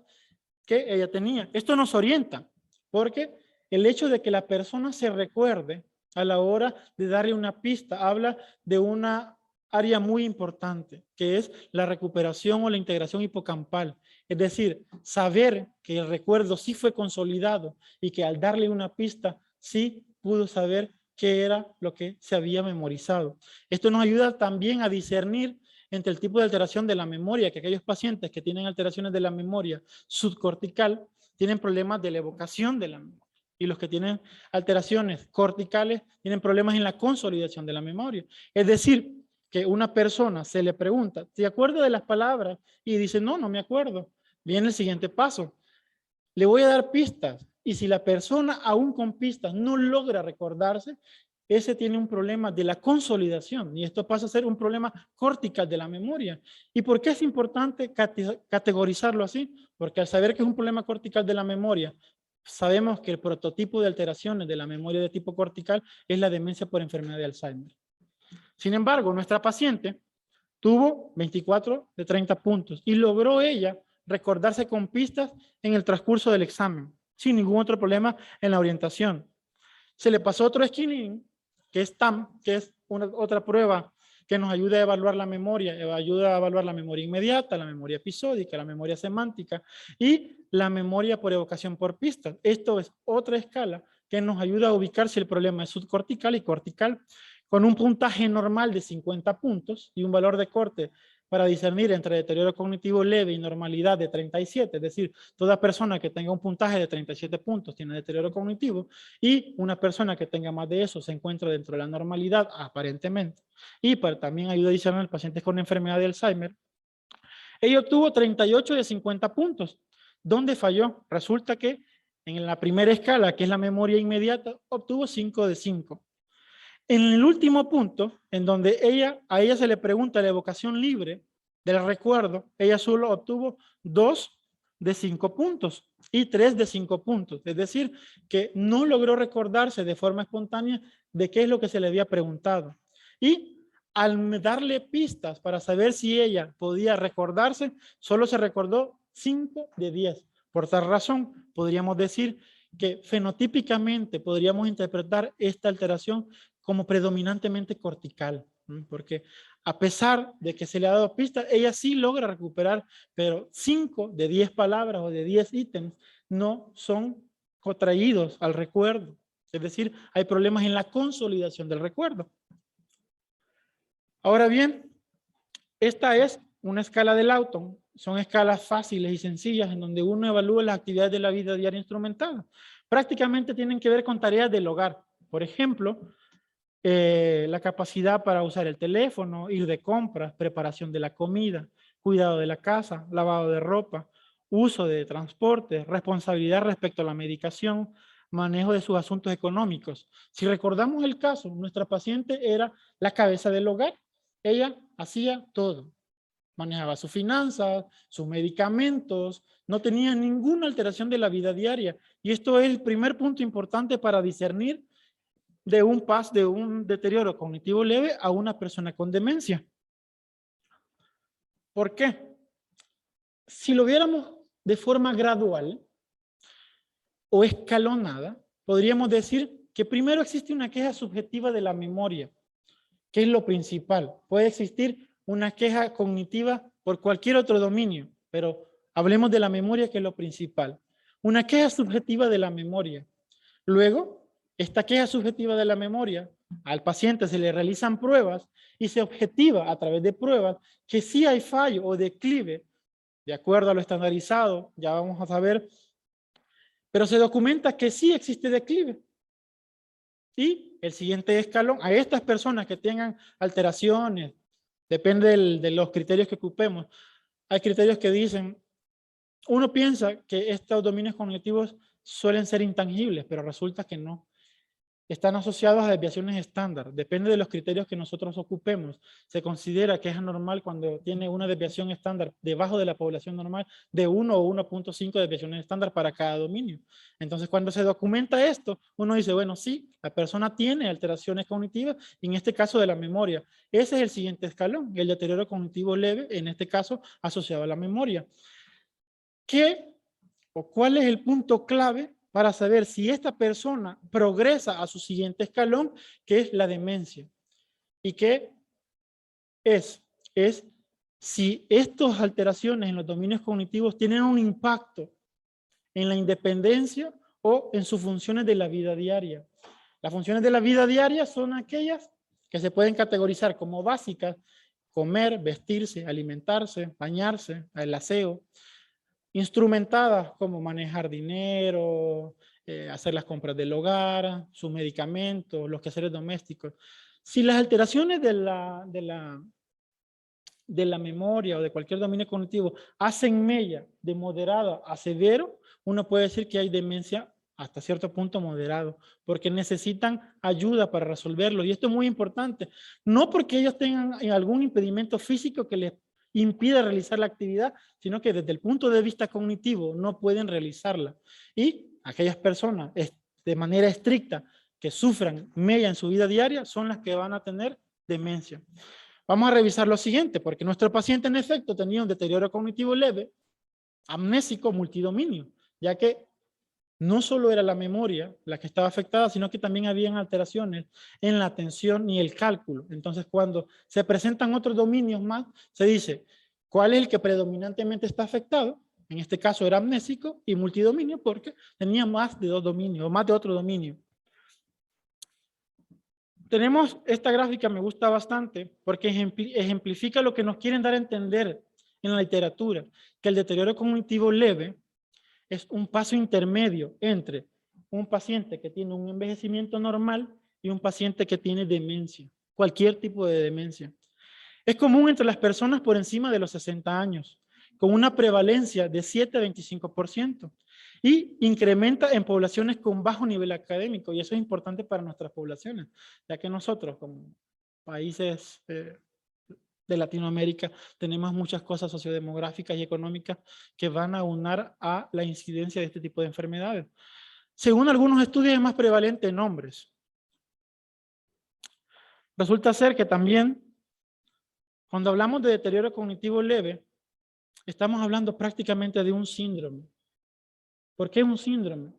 que ella tenía. Esto nos orienta, porque el hecho de que la persona se recuerde a la hora de darle una pista, habla de una área muy importante, que es la recuperación o la integración hipocampal. Es decir, saber que el recuerdo sí fue consolidado y que al darle una pista sí pudo saber qué era lo que se había memorizado. Esto nos ayuda también a discernir entre el tipo de alteración de la memoria, que aquellos pacientes que tienen alteraciones de la memoria subcortical tienen problemas de la evocación de la memoria. Y los que tienen alteraciones corticales tienen problemas en la consolidación de la memoria. Es decir, que una persona se le pregunta, ¿te acuerdas de las palabras? Y dice, no, no me acuerdo. Viene el siguiente paso. Le voy a dar pistas. Y si la persona, aún con pistas, no logra recordarse, ese tiene un problema de la consolidación y esto pasa a ser un problema cortical de la memoria. ¿Y por qué es importante categorizarlo así? Porque al saber que es un problema cortical de la memoria, sabemos que el prototipo de alteraciones de la memoria de tipo cortical es la demencia por enfermedad de Alzheimer. Sin embargo, nuestra paciente tuvo 24 de 30 puntos y logró ella recordarse con pistas en el transcurso del examen, sin ningún otro problema en la orientación. Se le pasó otro screening, que es TAM, que es otra prueba que nos ayuda a evaluar la memoria, ayuda a evaluar la memoria inmediata, la memoria episódica, la memoria semántica y la memoria por evocación por pistas. Esto es otra escala que nos ayuda a ubicar si el problema es subcortical y cortical, con un puntaje normal de 50 puntos y un valor de corte para discernir entre deterioro cognitivo leve y normalidad de 37, es decir, toda persona que tenga un puntaje de 37 puntos tiene deterioro cognitivo y una persona que tenga más de eso se encuentra dentro de la normalidad aparentemente. Y también ayuda a discernir pacientes con enfermedad de Alzheimer. Ella obtuvo 38 de 50 puntos. ¿Dónde falló? Resulta que en la primera escala, que es la memoria inmediata, obtuvo 5 de 5. En el último punto, en donde a ella se le pregunta la evocación libre del recuerdo, ella solo obtuvo 2 de 5 puntos y 3 de 5 puntos. Es decir, que no logró recordarse de forma espontánea de qué es lo que se le había preguntado. Y al darle pistas para saber si ella podía recordarse, solo se recordó 5 de 10. Por tal razón, podríamos decir que fenotípicamente podríamos interpretar esta alteración como predominantemente cortical, porque a pesar de que se le ha dado pistas, ella sí logra recuperar, pero 5 de 10 palabras o de 10 ítems no son contraídos al recuerdo. Es decir, hay problemas en la consolidación del recuerdo. Ahora bien, esta es una escala de Lawton. Son escalas fáciles y sencillas en donde uno evalúa las actividades de la vida diaria instrumentada. Prácticamente tienen que ver con tareas del hogar. Por ejemplo, la capacidad para usar el teléfono, ir de compras, preparación de la comida, cuidado de la casa, lavado de ropa, uso de transporte, responsabilidad respecto a la medicación, manejo de sus asuntos económicos. Si recordamos el caso, nuestra paciente era la cabeza del hogar. Ella hacía todo. Manejaba sus finanzas, sus medicamentos, no tenía ninguna alteración de la vida diaria. Y esto es el primer punto importante para discernir de un deterioro cognitivo leve a una persona con demencia. ¿Por qué? Si lo viéramos de forma gradual o escalonada, podríamos decir que primero existe una queja subjetiva de la memoria, que es lo principal. Puede existir una queja cognitiva por cualquier otro dominio, pero hablemos de la memoria, que es lo principal. Una queja subjetiva de la memoria. Luego, esta queja subjetiva de la memoria, al paciente se le realizan pruebas y se objetiva a través de pruebas que sí hay fallo o declive, de acuerdo a lo estandarizado, ya vamos a saber, pero se documenta que sí existe declive. Y el siguiente escalón, a estas personas que tengan alteraciones, depende de los criterios que ocupemos, hay criterios que dicen, uno piensa que estos dominios cognitivos suelen ser intangibles, pero resulta que no. Están asociados a desviaciones estándar. Depende de los criterios que nosotros ocupemos. Se considera que es anormal cuando tiene una desviación estándar debajo de la población normal de 1 o 1.5 desviaciones estándar para cada dominio. Entonces, cuando se documenta esto, uno dice, bueno, sí, la persona tiene alteraciones cognitivas, y en este caso de la memoria. Ese es el siguiente escalón, el deterioro cognitivo leve, en este caso asociado a la memoria. ¿Qué o cuál es el punto clave para saber si esta persona progresa a su siguiente escalón, que es la demencia? ¿Y qué es? Es si estas alteraciones en los dominios cognitivos tienen un impacto en la independencia o en sus funciones de la vida diaria. Las funciones de la vida diaria son aquellas que se pueden categorizar como básicas: comer, vestirse, alimentarse, bañarse, el aseo. Instrumentadas como manejar dinero, hacer las compras del hogar, sus medicamentos, los quehaceres domésticos. Si las alteraciones de la memoria o de cualquier dominio cognitivo hacen mella de moderado a severo, uno puede decir que hay demencia hasta cierto punto moderado, porque necesitan ayuda para resolverlo. Y esto es muy importante, no porque ellos tengan algún impedimento físico que les impide realizar la actividad, sino que desde el punto de vista cognitivo no pueden realizarla. Y aquellas personas de manera estricta que sufran mella en su vida diaria son las que van a tener demencia. Vamos a revisar lo siguiente, porque nuestro paciente en efecto tenía un deterioro cognitivo leve, amnésico, multidominio, ya que no solo era la memoria la que estaba afectada, sino que también habían alteraciones en la atención y el cálculo. Entonces, cuando se presentan otros dominios más, se dice, ¿cuál es el que predominantemente está afectado? En este caso era amnésico y multidominio porque tenía más de 2 dominios o más de otro dominio. Tenemos esta gráfica, me gusta bastante porque ejemplifica lo que nos quieren dar a entender en la literatura, que el deterioro cognitivo leve es un paso intermedio entre un paciente que tiene un envejecimiento normal y un paciente que tiene demencia, cualquier tipo de demencia. Es común entre las personas por encima de los 60 años, con una prevalencia de 7 a 25%, y incrementa en poblaciones con bajo nivel académico, y eso es importante para nuestras poblaciones, ya que nosotros, como países de Latinoamérica, tenemos muchas cosas sociodemográficas y económicas que van a aunar a la incidencia de este tipo de enfermedades. Según algunos estudios, es más prevalente en hombres. Resulta ser que también, cuando hablamos de deterioro cognitivo leve, estamos hablando prácticamente de un síndrome. ¿Por qué un síndrome?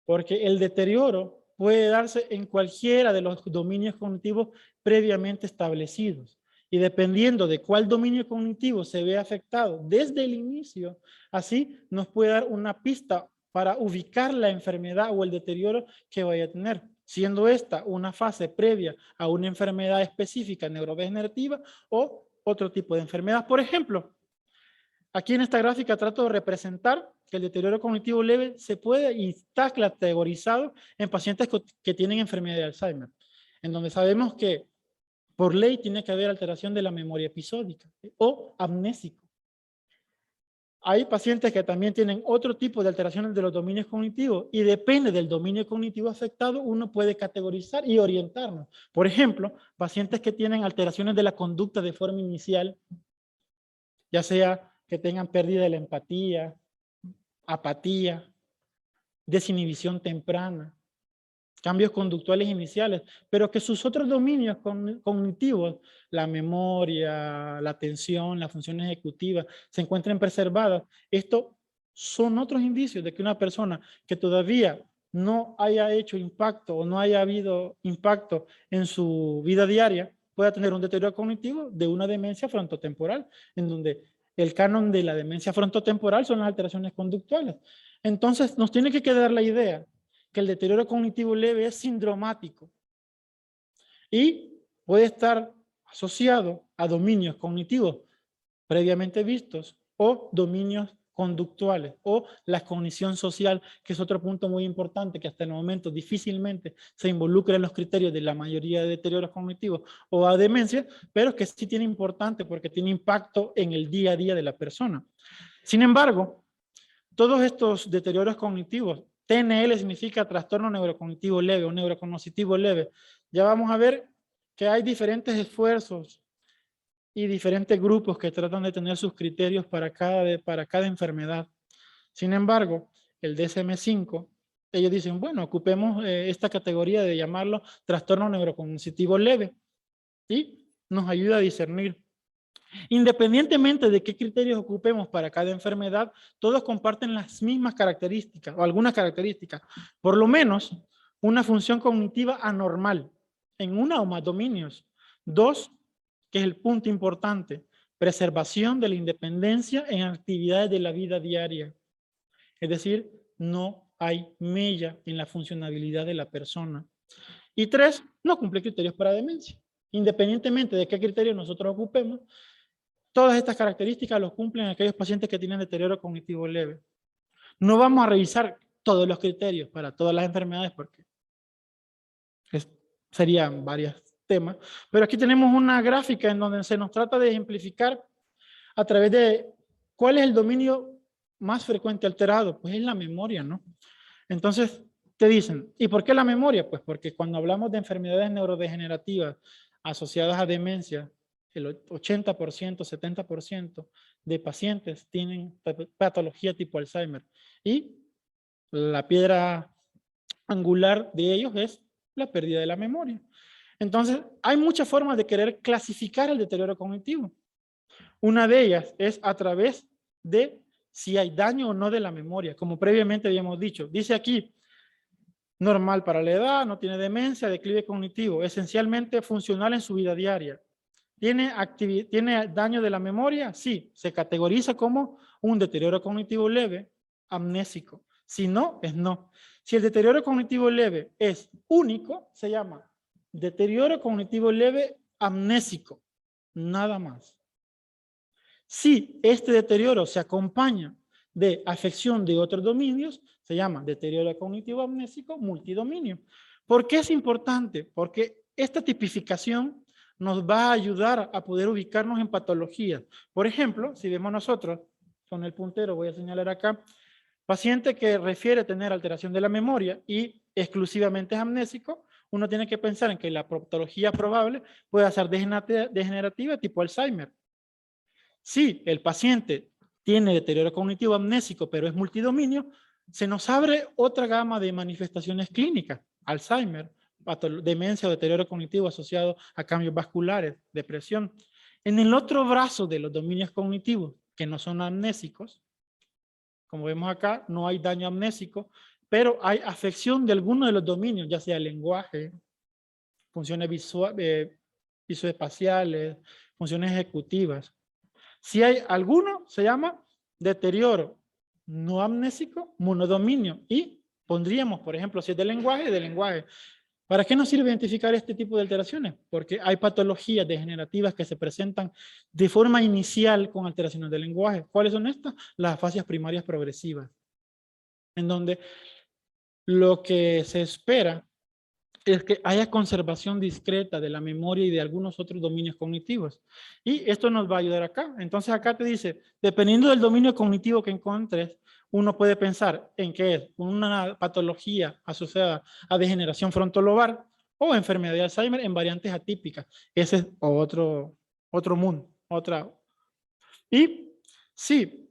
Porque el deterioro puede darse en cualquiera de los dominios cognitivos previamente establecidos. Y dependiendo de cuál dominio cognitivo se ve afectado desde el inicio, así nos puede dar una pista para ubicar la enfermedad o el deterioro que vaya a tener, siendo esta una fase previa a una enfermedad específica neurodegenerativa o otro tipo de enfermedad. Por ejemplo, aquí en esta gráfica trato de representar que el deterioro cognitivo leve se puede y está categorizado en pacientes que tienen enfermedad de Alzheimer, en donde sabemos que por ley tiene que haber alteración de la memoria episódica o amnésico. Hay pacientes que también tienen otro tipo de alteraciones de los dominios cognitivos y depende del dominio cognitivo afectado, uno puede categorizar y orientarnos. Por ejemplo, pacientes que tienen alteraciones de la conducta de forma inicial, ya sea que tengan pérdida de la empatía, apatía, desinhibición temprana, cambios conductuales iniciales, pero que sus otros dominios cognitivos, la memoria, la atención, la función ejecutiva, se encuentren preservadas. Esto son otros indicios de que una persona que todavía no haya hecho impacto o no haya habido impacto en su vida diaria, pueda tener un deterioro cognitivo de una demencia frontotemporal, en donde el canon de la demencia frontotemporal son las alteraciones conductuales. Entonces, nos tiene que quedar la idea que el deterioro cognitivo leve es sindromático y puede estar asociado a dominios cognitivos previamente vistos o dominios conductuales o la cognición social, que es otro punto muy importante que hasta el momento difícilmente se involucra en los criterios de la mayoría de deterioros cognitivos o a demencia, pero que sí tiene importante porque tiene impacto en el día a día de la persona. Sin embargo, todos estos deterioros cognitivos, TNL significa trastorno neurocognitivo leve o neurocognitivo leve. Ya vamos a ver que hay diferentes esfuerzos y diferentes grupos que tratan de tener sus criterios para cada enfermedad. Sin embargo, el DSM-5, ellos dicen, bueno, ocupemos esta categoría de llamarlo trastorno neurocognitivo leve y nos ayuda a discernir. Independientemente de qué criterios ocupemos para cada enfermedad, todos comparten las mismas características o algunas características, por lo menos una función cognitiva anormal en una o más dominios. 2, que es el punto importante, preservación de la independencia en actividades de la vida diaria. Es decir, no hay mella en la funcionabilidad de la persona. Y 3, no cumple criterios para demencia. Independientemente de qué criterios nosotros ocupemos, todas estas características los cumplen aquellos pacientes que tienen deterioro cognitivo leve. No vamos a revisar todos los criterios para todas las enfermedades porque serían varios temas, pero aquí tenemos una gráfica en donde se nos trata de ejemplificar a través de cuál es el dominio más frecuente alterado, pues es la memoria, ¿no? Entonces te dicen, ¿y por qué la memoria? Pues porque cuando hablamos de enfermedades neurodegenerativas asociadas a demencia, el 80%, 70% de pacientes tienen patología tipo Alzheimer. Y la piedra angular de ellos es la pérdida de la memoria. Entonces, hay muchas formas de querer clasificar el deterioro cognitivo. Una de ellas es a través de si hay daño o no de la memoria, como previamente habíamos dicho. Dice aquí, normal para la edad, no tiene demencia, declive cognitivo, esencialmente funcional en su vida diaria. ¿Tiene daño de la memoria? Sí, se categoriza como un deterioro cognitivo leve, amnésico. Si no, es no. Si el deterioro cognitivo leve es único, se llama deterioro cognitivo leve amnésico. Nada más. Si este deterioro se acompaña de afección de otros dominios, se llama deterioro cognitivo amnésico multidominio. ¿Por qué es importante? Porque esta tipificación nos va a ayudar a poder ubicarnos en patologías. Por ejemplo, si vemos nosotros, con el puntero voy a señalar acá, paciente que refiere tener alteración de la memoria y exclusivamente es amnésico, uno tiene que pensar en que la patología probable puede ser degenerativa tipo Alzheimer. Si el paciente tiene deterioro cognitivo amnésico, pero es multidominio, se nos abre otra gama de manifestaciones clínicas, Alzheimer, demencia o deterioro cognitivo asociado a cambios vasculares, depresión. En el otro brazo de los dominios cognitivos, que no son amnésicos, como vemos acá, no hay daño amnésico, pero hay afección de alguno de los dominios, ya sea lenguaje, funciones visoespaciales, funciones ejecutivas. Si hay alguno, se llama deterioro no amnésico, monodominio. Y pondríamos, por ejemplo, si es de lenguaje. ¿Para qué nos sirve identificar este tipo de alteraciones? Porque hay patologías degenerativas que se presentan de forma inicial con alteraciones del lenguaje. ¿Cuáles son estas? Las afasias primarias progresivas, en donde lo que se espera es que haya conservación discreta de la memoria y de algunos otros dominios cognitivos. Y esto nos va a ayudar acá. Entonces acá te dice, dependiendo del dominio cognitivo que encuentres, uno puede pensar en que es una patología asociada a degeneración frontolobar o enfermedad de Alzheimer en variantes atípicas. Ese es otro mundo, otra. Y sí,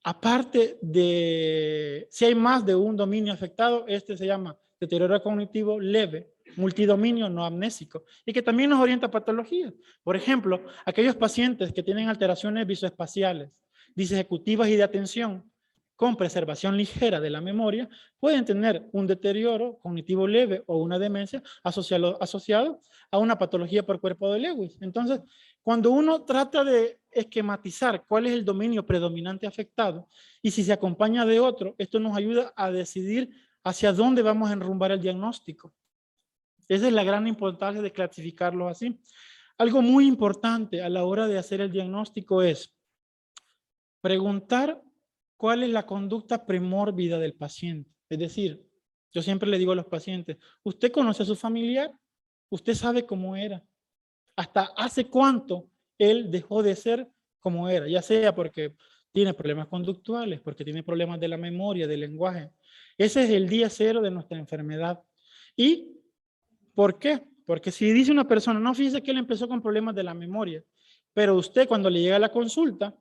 aparte de, si hay más de un dominio afectado, este se llama deterioro cognitivo leve, multidominio no amnésico, y que también nos orienta a patologías. Por ejemplo, aquellos pacientes que tienen alteraciones visoespaciales, disejecutivas y de atención, con preservación ligera de la memoria, pueden tener un deterioro cognitivo leve o una demencia asociado a una patología por cuerpo de Lewis. Entonces, cuando uno trata de esquematizar cuál es el dominio predominante afectado y si se acompaña de otro, esto nos ayuda a decidir hacia dónde vamos a enrumbar el diagnóstico. Esa es la gran importancia de clasificarlo así. Algo muy importante a la hora de hacer el diagnóstico es preguntar cuál es la conducta premórbida del paciente. Es decir, yo siempre le digo a los pacientes, ¿usted conoce a su familiar? ¿Usted sabe cómo era? ¿Hasta hace cuánto él dejó de ser como era? Ya sea porque tiene problemas conductuales, porque tiene problemas de la memoria, del lenguaje. Ese es el día cero de nuestra enfermedad. ¿Y por qué? Porque si dice una persona, no, fíjese que él empezó con problemas de la memoria, pero usted cuando le llega a la consulta,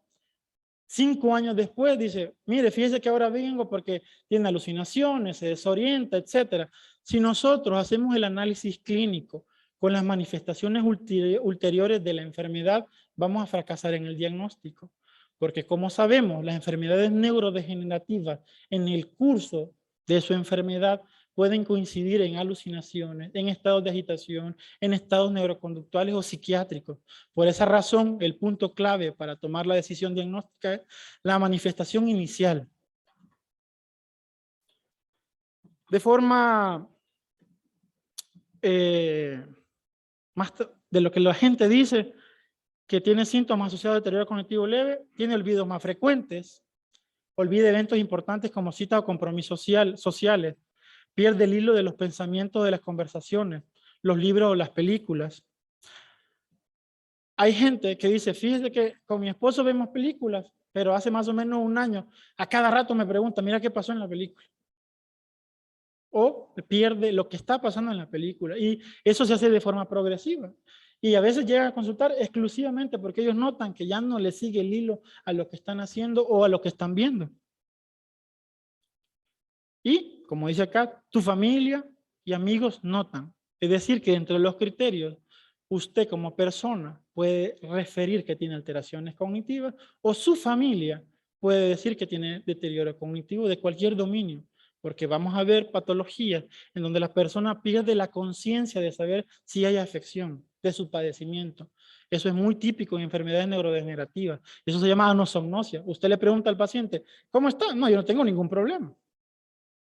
5 años después dice, mire, fíjese que ahora vengo porque tiene alucinaciones, se desorienta, etc. Si nosotros hacemos el análisis clínico con las manifestaciones ulteriores de la enfermedad, vamos a fracasar en el diagnóstico. Porque como sabemos, las enfermedades neurodegenerativas en el curso de su enfermedad pueden coincidir en alucinaciones, en estados de agitación, en estados neuroconductuales o psiquiátricos. Por esa razón, el punto clave para tomar la decisión diagnóstica es la manifestación inicial. De forma más de lo que la gente dice, que tiene síntomas asociados a deterioro cognitivo leve, tiene olvidos más frecuentes, olvida eventos importantes como citas o compromisos sociales, pierde el hilo de los pensamientos de las conversaciones, los libros o las películas. Hay gente que dice, fíjese que con mi esposo vemos películas, pero hace más o menos un año, a cada rato me pregunta, mira qué pasó en la película. O pierde lo que está pasando en la película. Y eso se hace de forma progresiva. Y a veces llegan a consultar exclusivamente porque ellos notan que ya no le sigue el hilo a lo que están haciendo o a lo que están viendo. Y, como dice acá, tu familia y amigos notan. Es decir, que entre los criterios, usted como persona puede referir que tiene alteraciones cognitivas o su familia puede decir que tiene deterioro cognitivo de cualquier dominio. Porque vamos a ver patologías en donde la persona pierde la conciencia de saber si hay afección de su padecimiento. Eso es muy típico en enfermedades neurodegenerativas. Eso se llama anosognosia. Usted le pregunta al paciente, ¿cómo está? No, yo no tengo ningún problema.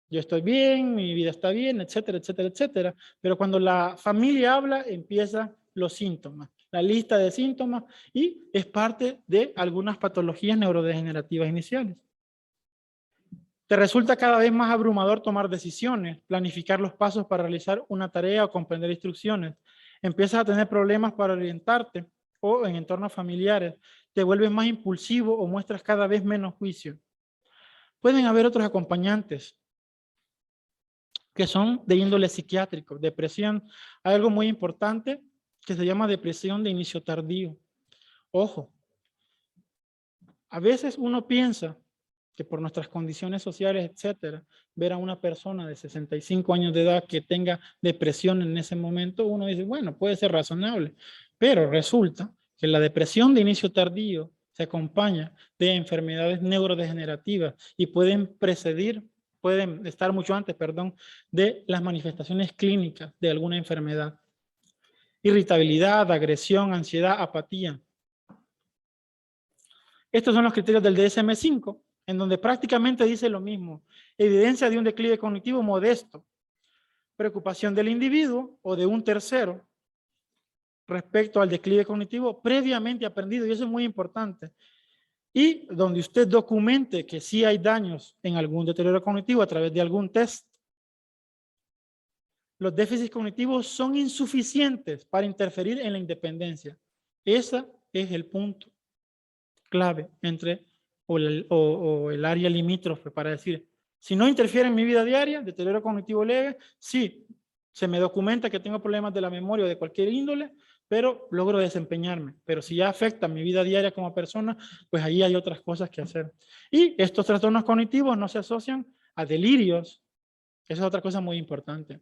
Yo estoy bien, mi vida está bien, etcétera, etcétera, etcétera. Pero cuando la familia habla, empiezan los síntomas, la lista de síntomas, y es parte de algunas patologías neurodegenerativas iniciales. Te resulta cada vez más abrumador tomar decisiones, planificar los pasos para realizar una tarea o comprender instrucciones. Empiezas a tener problemas para orientarte o en entornos familiares. Te vuelves más impulsivo o muestras cada vez menos juicio. Pueden haber otros acompañantes que son de índole psiquiátrico, depresión. Hay algo muy importante que se llama depresión de inicio tardío. Ojo, a veces uno piensa que por nuestras condiciones sociales, etcétera, ver a una persona de 65 años de edad que tenga depresión en ese momento, uno dice, bueno, puede ser razonable, pero resulta que la depresión de inicio tardío se acompaña de enfermedades neurodegenerativas y pueden estar mucho antes, perdón, de las manifestaciones clínicas de alguna enfermedad. Irritabilidad, agresión, ansiedad, apatía. Estos son los criterios del DSM-5, en donde prácticamente dice lo mismo. Evidencia de un declive cognitivo modesto, preocupación del individuo o de un tercero respecto al declive cognitivo previamente aprendido, y eso es muy importante. Y donde usted documente que sí hay daños en algún deterioro cognitivo a través de algún test. Los déficits cognitivos son insuficientes para interferir en la independencia. Ese es el punto clave entre o el área limítrofe para decir, si no interfiere en mi vida diaria, deterioro cognitivo leve, sí, se me documenta que tengo problemas de la memoria o de cualquier índole, pero logro desempeñarme. Pero si ya afecta mi vida diaria como persona, pues ahí hay otras cosas que hacer. Y estos trastornos cognitivos no se asocian a delirios. Esa es otra cosa muy importante.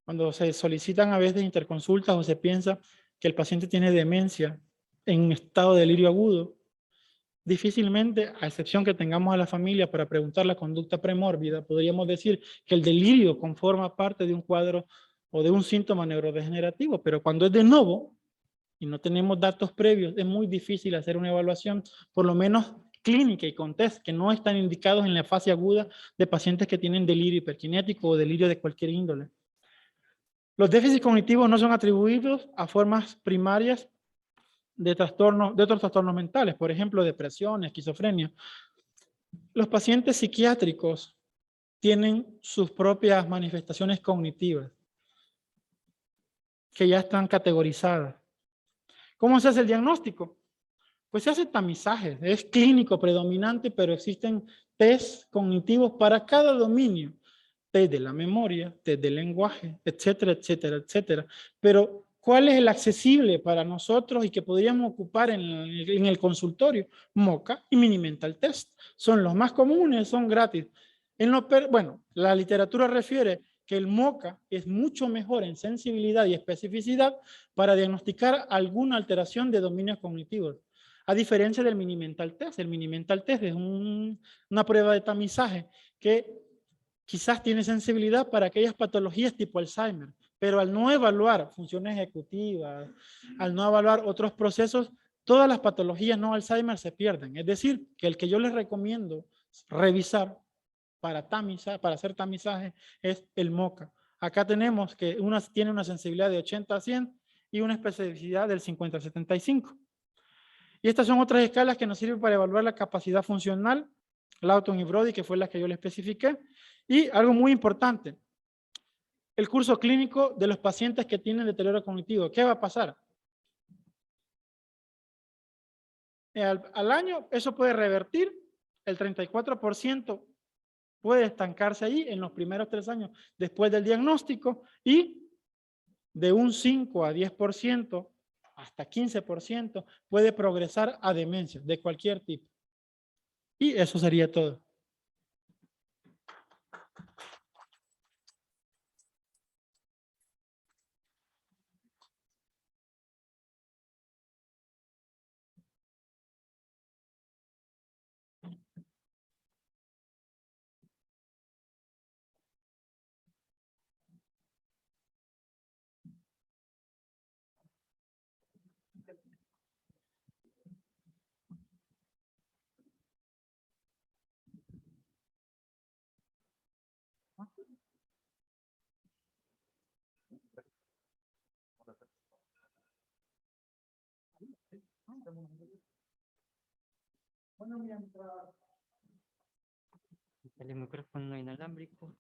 Cuando se solicitan a veces interconsultas o se piensa que el paciente tiene demencia en estado de delirio agudo, difícilmente, a excepción que tengamos a la familia para preguntar la conducta premórbida, podríamos decir que el delirio conforma parte de un cuadro o de un síntoma neurodegenerativo, pero cuando es de nuevo y no tenemos datos previos, es muy difícil hacer una evaluación, por lo menos clínica y con test que no están indicados en la fase aguda de pacientes que tienen delirio hiperkinético o delirio de cualquier índole. Los déficits cognitivos no son atribuidos a formas primarias de otros trastornos mentales, por ejemplo, depresión, esquizofrenia. Los pacientes psiquiátricos tienen sus propias manifestaciones cognitivas que ya están categorizadas. ¿Cómo se hace el diagnóstico? Pues se hace tamizaje, es clínico predominante, pero existen test cognitivos para cada dominio. Test de la memoria, test del lenguaje, etcétera, etcétera, etcétera. Pero, ¿cuál es el accesible para nosotros y que podríamos ocupar en el consultorio? MoCA y Mini-Mental Test. Son los más comunes, son gratis. Bueno, la literatura refiere que el MoCA es mucho mejor en sensibilidad y especificidad para diagnosticar alguna alteración de dominios cognitivos. A diferencia del Mini-Mental Test. El Mini-Mental Test es una prueba de tamizaje que quizás tiene sensibilidad para aquellas patologías tipo Alzheimer, pero al no evaluar funciones ejecutivas, al no evaluar otros procesos, todas las patologías no Alzheimer se pierden. Es decir, que el que yo les recomiendo revisar para tamizar, para hacer tamizaje, es el MoCA. Acá tenemos que tiene una sensibilidad de 80 a 100 y una especificidad del 50 a 75. Y estas son otras escalas que nos sirven para evaluar la capacidad funcional, Lawton y Brody, que fue la que yo le especifiqué. Y algo muy importante, el curso clínico de los pacientes que tienen deterioro cognitivo. ¿Qué va a pasar? Al año eso puede revertir, el 34% puede estancarse ahí en los primeros 3 años después del diagnóstico, y de un 5 a 10% hasta 15% puede progresar a demencia de cualquier tipo. Y eso sería todo. El micrófono inalámbrico.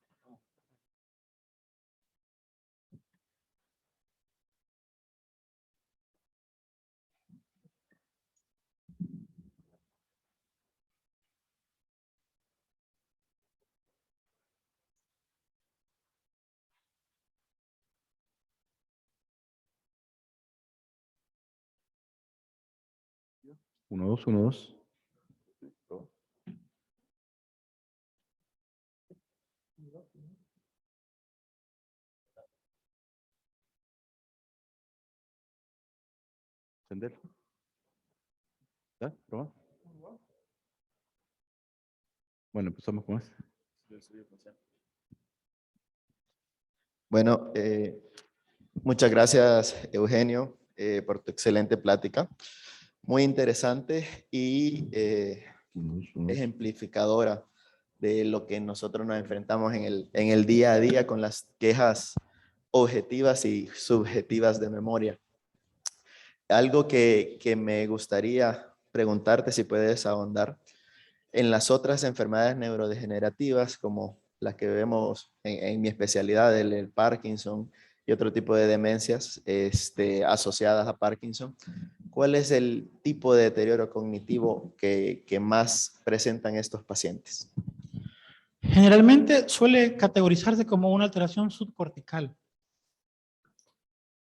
Uno, dos, uno, dos. Encender. ¿Ya? ¿Proba? Bueno, empezamos con este. Bueno, muchas gracias, Eugenio, por tu excelente plática. Muy interesante y Uno, dos, uno, dos. ejemplificadora de lo que nosotros nos enfrentamos en el día a día con las quejas objetivas y subjetivas de memoria. Algo que me gustaría preguntarte si puedes ahondar en las otras enfermedades neurodegenerativas, como las que vemos en mi especialidad, el Parkinson y otro tipo de demencias asociadas a Parkinson. ¿Cuál es el tipo de deterioro cognitivo que más presentan estos pacientes? Generalmente suele categorizarse como una alteración subcortical,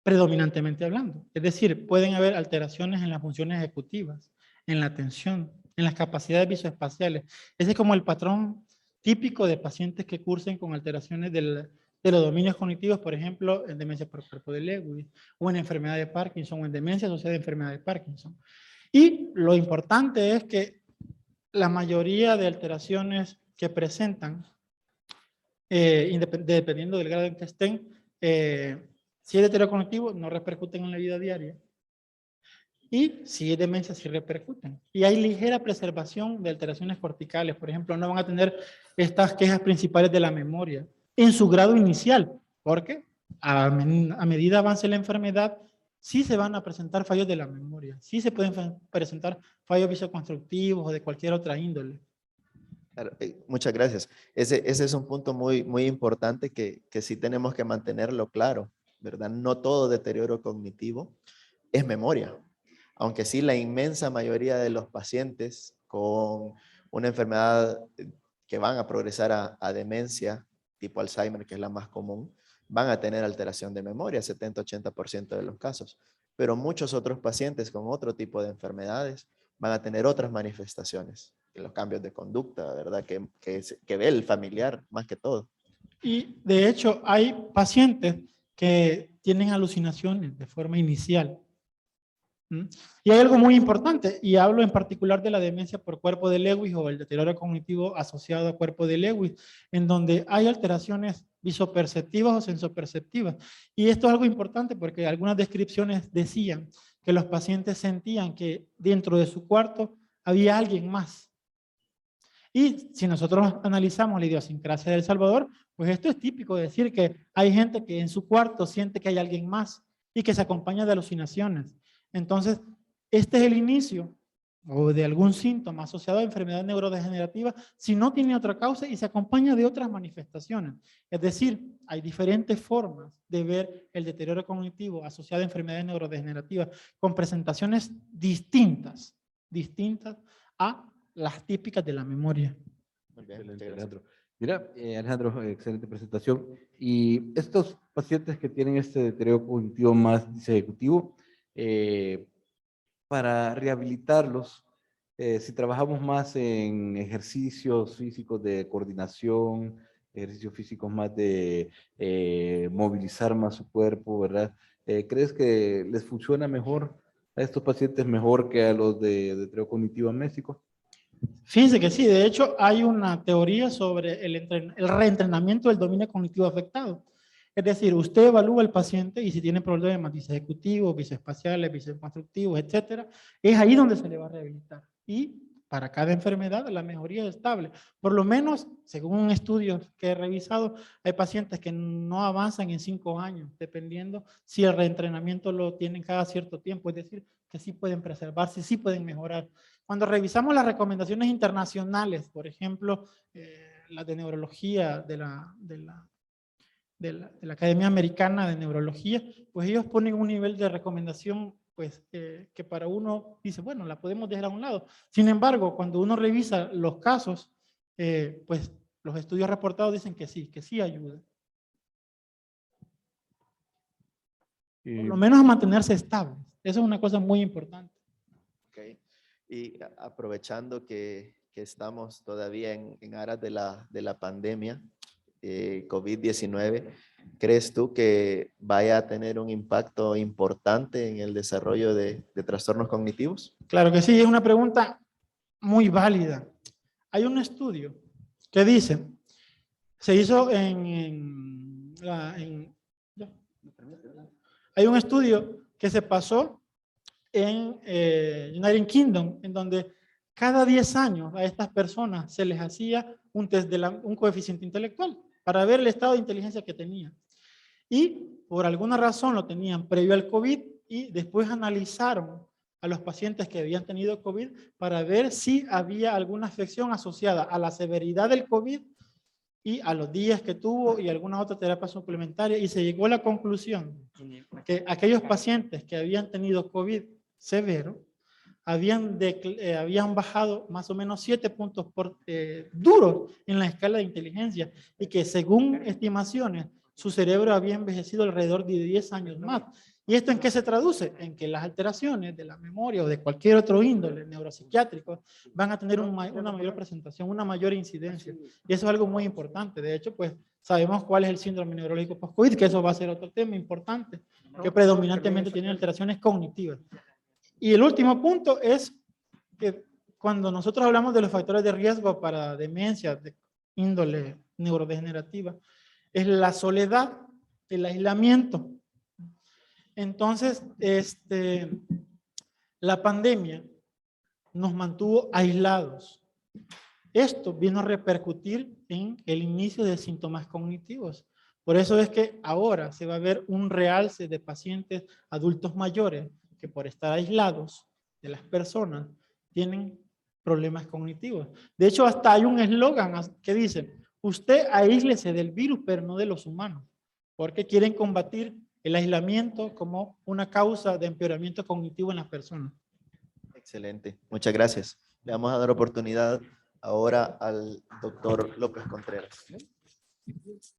predominantemente hablando. Es decir, pueden haber alteraciones en las funciones ejecutivas, en la atención, en las capacidades visoespaciales. Ese es como el patrón típico de pacientes que cursen con alteraciones de los dominios cognitivos, por ejemplo, en demencia por cuerpo de Lewy, o en enfermedad de Parkinson, o en demencia asociada a enfermedad de Parkinson. Y lo importante es que la mayoría de alteraciones que presentan, dependiendo del grado en que estén, si es deterioro cognitivo, no repercuten en la vida diaria. Y si es demencia, sí repercuten. Y hay ligera preservación de alteraciones corticales. Por ejemplo, no van a tener estas quejas principales de la memoria en su grado inicial, porque a medida avance la enfermedad, sí se van a presentar fallos de la memoria, sí se pueden presentar fallos visoconstructivos o de cualquier otra índole. Claro, muchas gracias. Ese es un punto muy importante que sí tenemos que mantenerlo claro, ¿verdad? No todo deterioro cognitivo es memoria, aunque sí la inmensa mayoría de los pacientes con una enfermedad que van a progresar a demencia, tipo Alzheimer, que es la más común, van a tener alteración de memoria, 70-80% de los casos. Pero muchos otros pacientes con otro tipo de enfermedades van a tener otras manifestaciones, los cambios de conducta, ¿verdad? Que ve el familiar más que todo. Y de hecho hay pacientes que tienen alucinaciones de forma inicial. Y hay algo muy importante, y hablo en particular de la demencia por cuerpo de Lewy o el deterioro cognitivo asociado a cuerpo de Lewy, en donde hay alteraciones visoperceptivas o sensoperceptivas. Y esto es algo importante porque algunas descripciones decían que los pacientes sentían que dentro de su cuarto había alguien más. Y si nosotros analizamos la idiosincrasia de El Salvador, pues esto es típico de decir que hay gente que en su cuarto siente que hay alguien más y que se acompaña de alucinaciones. Entonces, este es el inicio o de algún síntoma asociado a enfermedad neurodegenerativa si no tiene otra causa y se acompaña de otras manifestaciones. Es decir, hay diferentes formas de ver el deterioro cognitivo asociado a enfermedades neurodegenerativas con presentaciones distintas a las típicas de la memoria. Muy bien, Excelente, muchas gracias. Alejandro. Mira, Alejandro, excelente presentación. Y estos pacientes que tienen este deterioro cognitivo más ejecutivo, para rehabilitarlos, si trabajamos más en ejercicios físicos de coordinación, ejercicios físicos más de movilizar más su cuerpo, ¿verdad? ¿Crees que les funciona mejor a estos pacientes mejor que a los de deterioro cognitivo amnésico? Fíjense que sí, de hecho hay una teoría sobre el reentrenamiento del dominio cognitivo afectado. Es decir, usted evalúa al paciente y si tiene problemas visoejecutivos, visoespaciales, visoconstructivos, etcétera, es ahí donde se le va a rehabilitar. Y para cada enfermedad la mejoría es estable. Por lo menos, según estudios que he revisado, hay pacientes que no avanzan en 5 años, dependiendo si el reentrenamiento lo tienen cada cierto tiempo. Es decir, que sí pueden preservarse, sí pueden mejorar. Cuando revisamos las recomendaciones internacionales, por ejemplo, las de neurología de la Academia Americana de Neurología, pues ellos ponen un nivel de recomendación pues, que para uno dice, bueno, la podemos dejar a un lado. Sin embargo, cuando uno revisa los casos, pues los estudios reportados dicen que sí ayuda. Por lo menos a mantenerse estables. Eso es una cosa muy importante. Ok. Y aprovechando que estamos todavía en aras de la pandemia, COVID-19, ¿crees tú que vaya a tener un impacto importante en el desarrollo de trastornos cognitivos? Claro que sí, es una pregunta muy válida. Hay un estudio que dice, se hizo hay un estudio que se pasó en United Kingdom, en donde cada 10 años a estas personas se les hacía un test de un coeficiente intelectual para ver el estado de inteligencia que tenían. Y por alguna razón lo tenían previo al COVID y después analizaron a los pacientes que habían tenido COVID para ver si había alguna afección asociada a la severidad del COVID y a los días que tuvo y alguna otra terapia suplementaria, y se llegó a la conclusión que aquellos pacientes que habían tenido COVID severo habían bajado más o menos 7 puntos duros en la escala de inteligencia y que según estimaciones su cerebro había envejecido alrededor de 10 años más. ¿Y esto en qué se traduce? En que las alteraciones de la memoria o de cualquier otro índole neuropsiquiátrico van a tener una mayor presentación, una mayor incidencia. Y eso es algo muy importante. De hecho, pues sabemos cuál es el síndrome neurológico post-COVID, que eso va a ser otro tema importante, que predominantemente tiene alteraciones cognitivas. Y el último punto es que cuando nosotros hablamos de los factores de riesgo para demencia de índole neurodegenerativa, es la soledad, el aislamiento. Entonces, la pandemia nos mantuvo aislados. Esto vino a repercutir en el inicio de síntomas cognitivos. Por eso es que ahora se va a ver un realce de pacientes adultos mayores que por estar aislados de las personas tienen problemas cognitivos. De hecho, hasta hay un eslogan que dice, usted aíslese del virus, pero no de los humanos, porque quieren combatir el aislamiento como una causa de empeoramiento cognitivo en las personas. Excelente, muchas gracias. Le vamos a dar oportunidad ahora al doctor López Contreras.